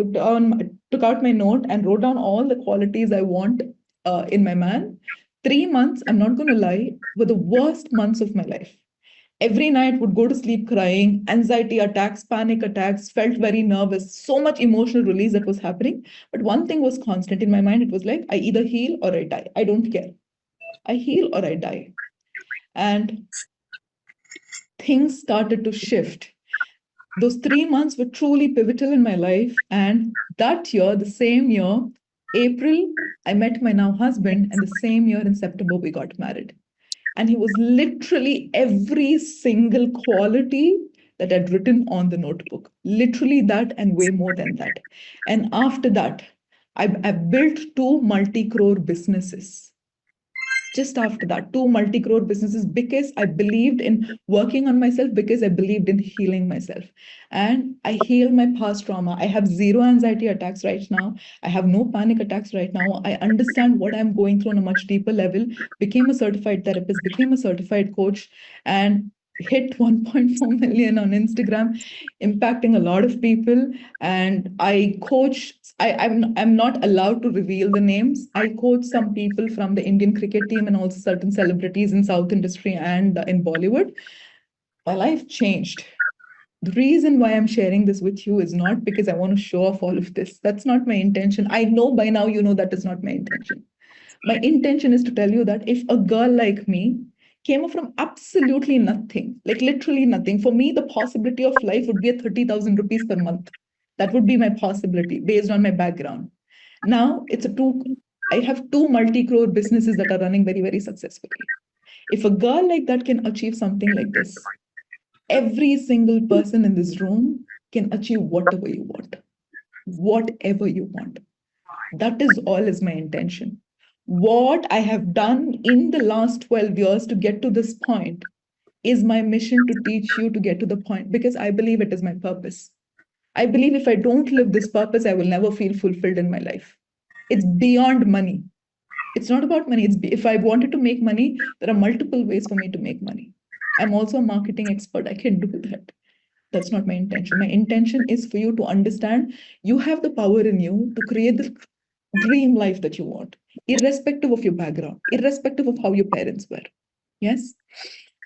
took out my note and wrote down all the qualities I want in my man. 3 months, I'm not going to lie, were the worst months of my life. Every night would go to sleep crying, anxiety attacks, panic attacks, felt very nervous, so much emotional release that was happening. But one thing was constant in my mind. It was like, I either heal or I die. I don't care. I heal or I die. And things started to shift. Those 3 months were truly pivotal in my life. And that year, the same year, April, I met my now husband. And the same year in September, we got married. And he was literally every single quality that I'd written on the notebook. Literally that and way more than that. And after that, I built 2 multi-crore businesses. Just after that, 2 multi-crore businesses because I believed in working on myself, because I believed in healing myself. And I healed my past trauma. I have zero anxiety attacks right now. I have no panic attacks right now. I understand what I'm going through on a much deeper level, became a certified therapist, became a certified coach, and hit 1.4 million on Instagram, impacting a lot of people. And I coach, I'm not allowed to reveal the names. I coach some people from the Indian cricket team and also certain celebrities in South industry and in Bollywood. My life changed. The reason why I'm sharing this with you is not because I want to show off all of this. That's not my intention. I know by now you know that is not my intention. My intention is to tell you that if a girl like me came from absolutely nothing, like literally nothing. For me, the possibility of life would be a 30,000 rupees per month. That would be my possibility based on my background. Now it's a I have two multi-crore businesses that are running very, very successfully. If a girl like that can achieve something like this, every single person in this room can achieve whatever you want, whatever you want. That is all is my intention. What I have done in the last 12 years to get to this point is my mission to teach you to get to the point, because I believe it is my purpose. I believe if I don't live this purpose, I will never feel fulfilled in my life. It's beyond money. It's not about money. If I wanted to make money, there are multiple ways for me to make money. I'm also a marketing expert. I can do that. That's not my intention. My intention is for you to understand you have the power in you to create the dream life that you want, irrespective of your background, irrespective of how your parents were. Yes?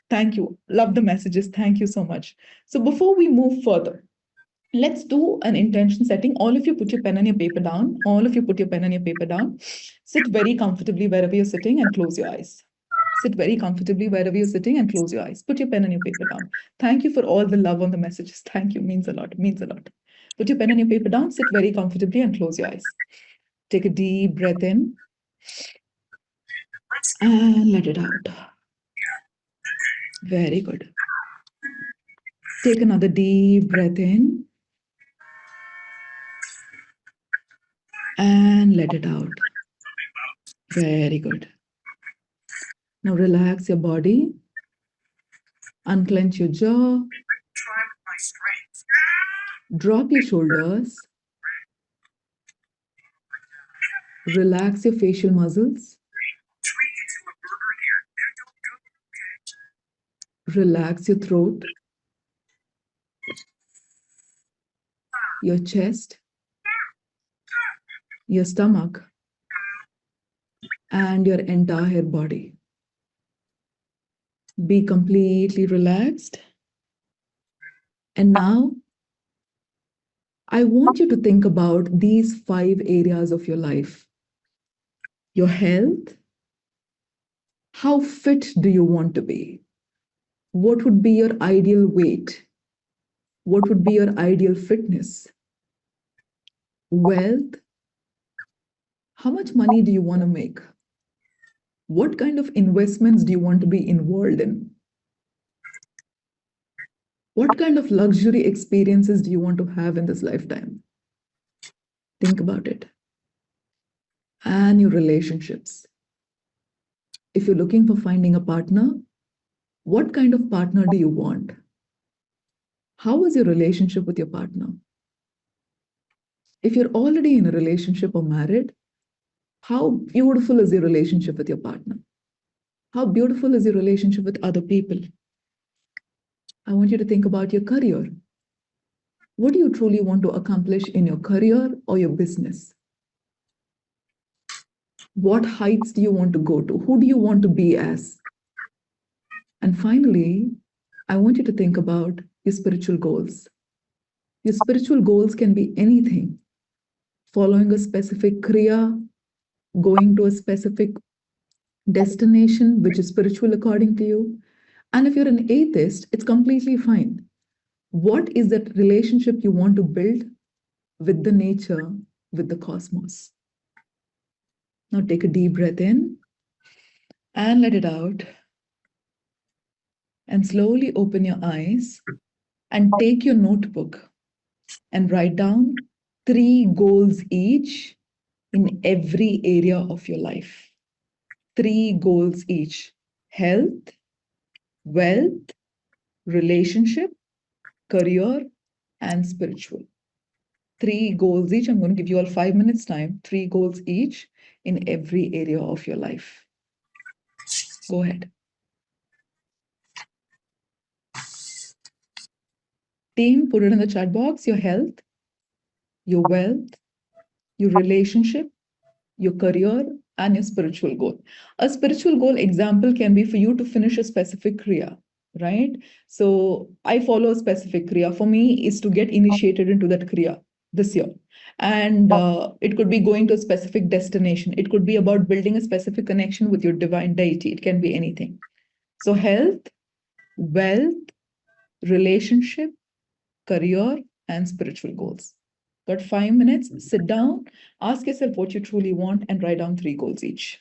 Thank you. Love the messages. Thank you so much. So before we move further, let's do an intention setting. All of you put your pen and your paper down. All of you put your pen and your paper down. Sit very comfortably wherever you're sitting and close your eyes. Sit very comfortably wherever you're sitting and close your eyes. Put your pen and your paper down. Thank you for all the love on the messages. Thank you. Means a lot. Means a lot. Put your pen and your paper down. Sit very comfortably and close your eyes. Take a deep breath in and let it out. Very good. Take another deep breath in and let it out. Very good. Now relax your body, unclench your jaw, drop your shoulders, relax your facial muscles, relax your throat, your chest, your stomach, and your entire body. Be completely relaxed. And now, I want you to think about these 5 areas of your life. Your health. How fit do you want to be? What would be your ideal weight? What would be your ideal fitness? Wealth. How much money do you want to make? What kind of investments do you want to be involved in? What kind of luxury experiences do you want to have in this lifetime? Think about it. And your relationships. If you're looking for finding a partner, what kind of partner do you want? How is your relationship with your partner? If you're already in a relationship or married, how beautiful is your relationship with your partner? How beautiful is your relationship with other people? I want you to think about your career. What do you truly want to accomplish in your career or your business? What heights do you want to go to? Who do you want to be as? And finally, I want you to think about your spiritual goals. Your spiritual goals can be anything. Following a specific kriya, going to a specific destination, which is spiritual according to you. And if you're an atheist, it's completely fine. What is that relationship you want to build with the nature, with the cosmos? Now take a deep breath in and let it out. And slowly open your eyes and take your notebook and write down 3 goals each in every area of your life. 3 goals each: health, wealth, relationship, career, and spiritual. 3 goals each. I'm going to give you all 5 minutes time. 3 goals each in every area of your life. Go ahead. Team, put it in the chat box. Your health, your wealth, your relationship, your career, and your spiritual goal. A spiritual goal example can be for you to finish a specific kriya, right? So I follow a specific kriya. For me, is to get initiated into that kriya this year. And it could be going to a specific destination. It could be about building a specific connection with your divine deity. It can be anything. So health, wealth, relationship, career, and spiritual goals. Got 5 minutes, sit down, ask yourself what you truly want, and write down 3 goals each.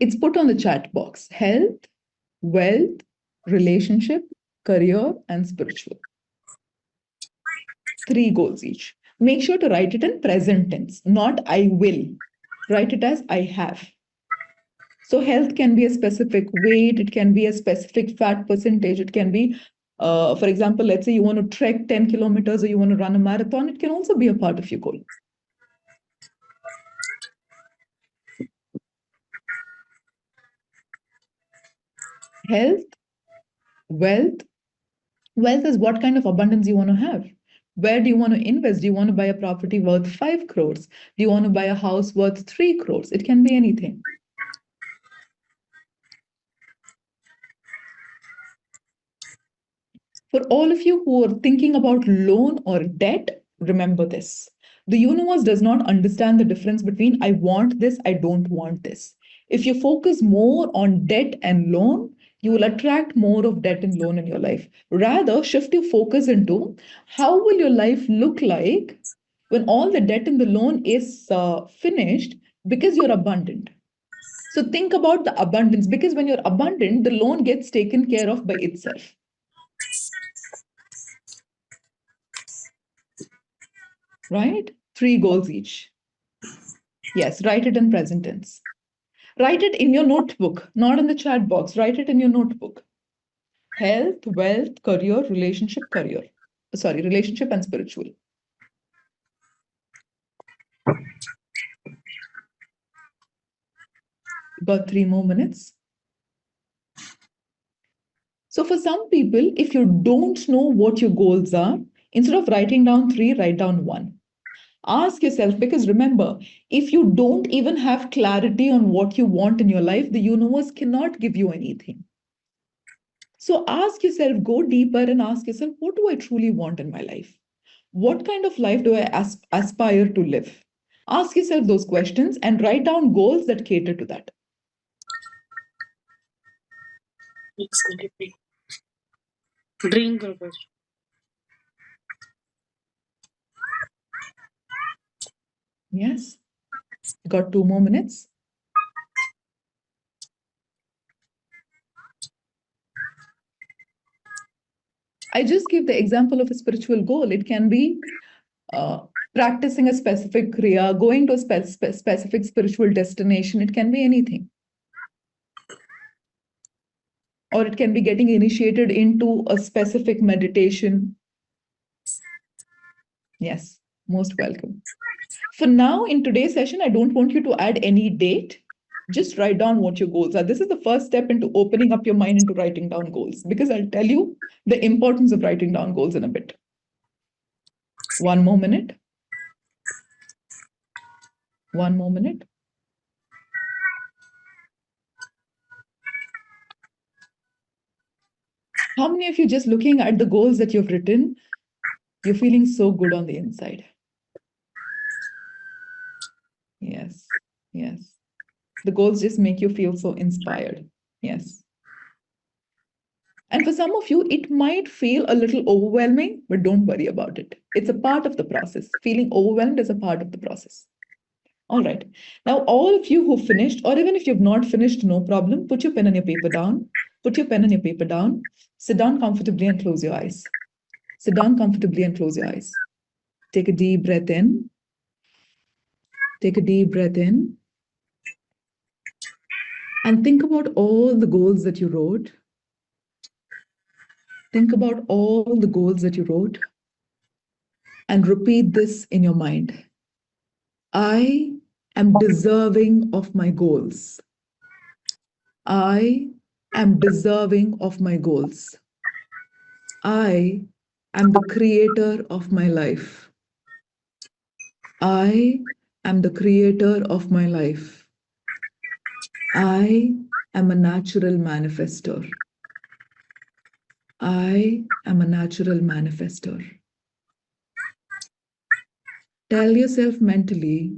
It's put on the chat box: health, wealth, relationship, career, and spiritual. 3 goals each. Make sure to write it in present tense, not I will. Write it as I have. So health can be a specific weight, it can be a specific fat percentage, it can be, for example, let's say you want to trek 10 kilometers or you want to run a marathon, it can also be a part of your goal. Health, wealth. Wealth is what kind of abundance you want to have. Where do you want to invest? Do you want to buy a property worth 5 crores? Do you want to buy a house worth 3 crores? It can be anything. For all of you who are thinking about loan or debt, remember this. The universe does not understand the difference between I want this, I don't want this. If you focus more on debt and loan, you will attract more of debt and loan in your life. Rather, shift your focus into how will your life look like when all the debt and the loan is finished because you're abundant. So think about the abundance, because when you're abundant, the loan gets taken care of by itself. Right? 3 goals each. Yes, write it in present tense. Write it in your notebook, not in the chat box. Write it in your notebook. Health, wealth, career, relationship, career. Sorry, relationship and spiritual. Got 3 more minutes. So for some people, if you don't know what your goals are, instead of writing down 3, write down 1. Ask yourself, because remember, if you don't even have clarity on what you want in your life, the universe cannot give you anything. So ask yourself, go deeper and ask yourself, what do I truly want in my life? What kind of life do I aspire to live? Ask yourself those questions and write down goals that cater to that. Drink. Yes. Got 2 more minutes. I just gave the example of a spiritual goal. It can be practicing a specific kriya, going to a specific spiritual destination. It can be anything. Or it can be getting initiated into a specific meditation. Yes, most welcome. For now, in today's session, I don't want you to add any date. Just write down what your goals are. This is the first step into opening up your mind into writing down goals, because I'll tell you the importance of writing down goals in a bit. 1 more minute. 1 more minute. How many of you, just looking at the goals that you've written, you're feeling so good on the inside? Yes, yes. The goals just make you feel so inspired. Yes. And for some of you, it might feel a little overwhelming, but don't worry about it. It's a part of the process. Feeling overwhelmed is a part of the process. All right. Now, all of you who finished, or even if you've not finished, no problem. Put your pen and your paper down. Put your pen and your paper down. Sit down comfortably and close your eyes. Sit down comfortably and close your eyes. Take a deep breath in. Take a deep breath in. And think about all the goals that you wrote. Think about all the goals that you wrote. And repeat this in your mind. I am deserving of my goals. I am deserving of my goals. I am the creator of my life. I am the creator of my life. I am a natural manifester. I am a natural manifester. Tell yourself mentally,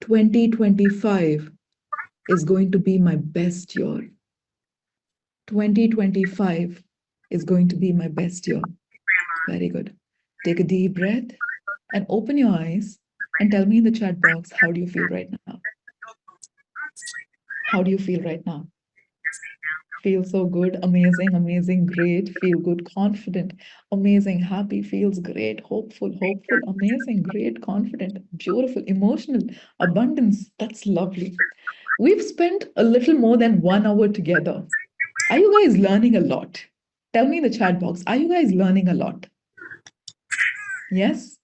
2025 is going to be my best year. 2025 is going to be my best year. Very good. Take a deep breath and open your eyes and tell me in the chat box, how do you feel right now? How do you feel right now? Feel so good, amazing, amazing, great, feel good, confident, amazing, happy, feels great, hopeful, amazing, great, confident, beautiful, emotional, abundance. That's lovely. We've spent a little more than 1 hour together. Are you guys learning a lot? Tell me in the chat box, are you guys learning a lot? Yes?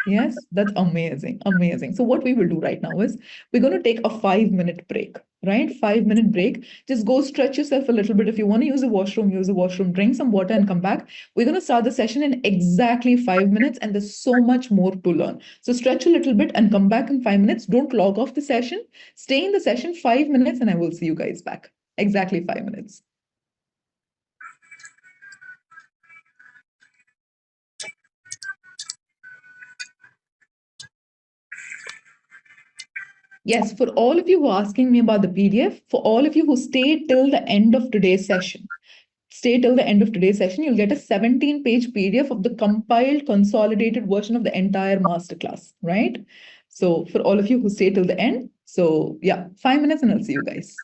Yes, that's amazing. Amazing. So, what we will do right now is we're going to take a 5 minute break, right? 5 minute break. Just go stretch yourself a little bit. If you want to use the washroom, use the washroom, drink some water, and come back. We're going to start the session in exactly 5 minutes, and there's so much more to learn. So, stretch a little bit and come back in 5 minutes. Don't log off the session. Stay in the session 5 minutes, and I will see you guys back. Exactly 5 minutes. Yes, for all of you who are asking me about the PDF, for all of you who stay till the end of today's session, you'll get a 17-page PDF of the compiled, consolidated version of the entire masterclass, right? So for all of you who stay till the end, so yeah, 5 minutes and I'll see you guys.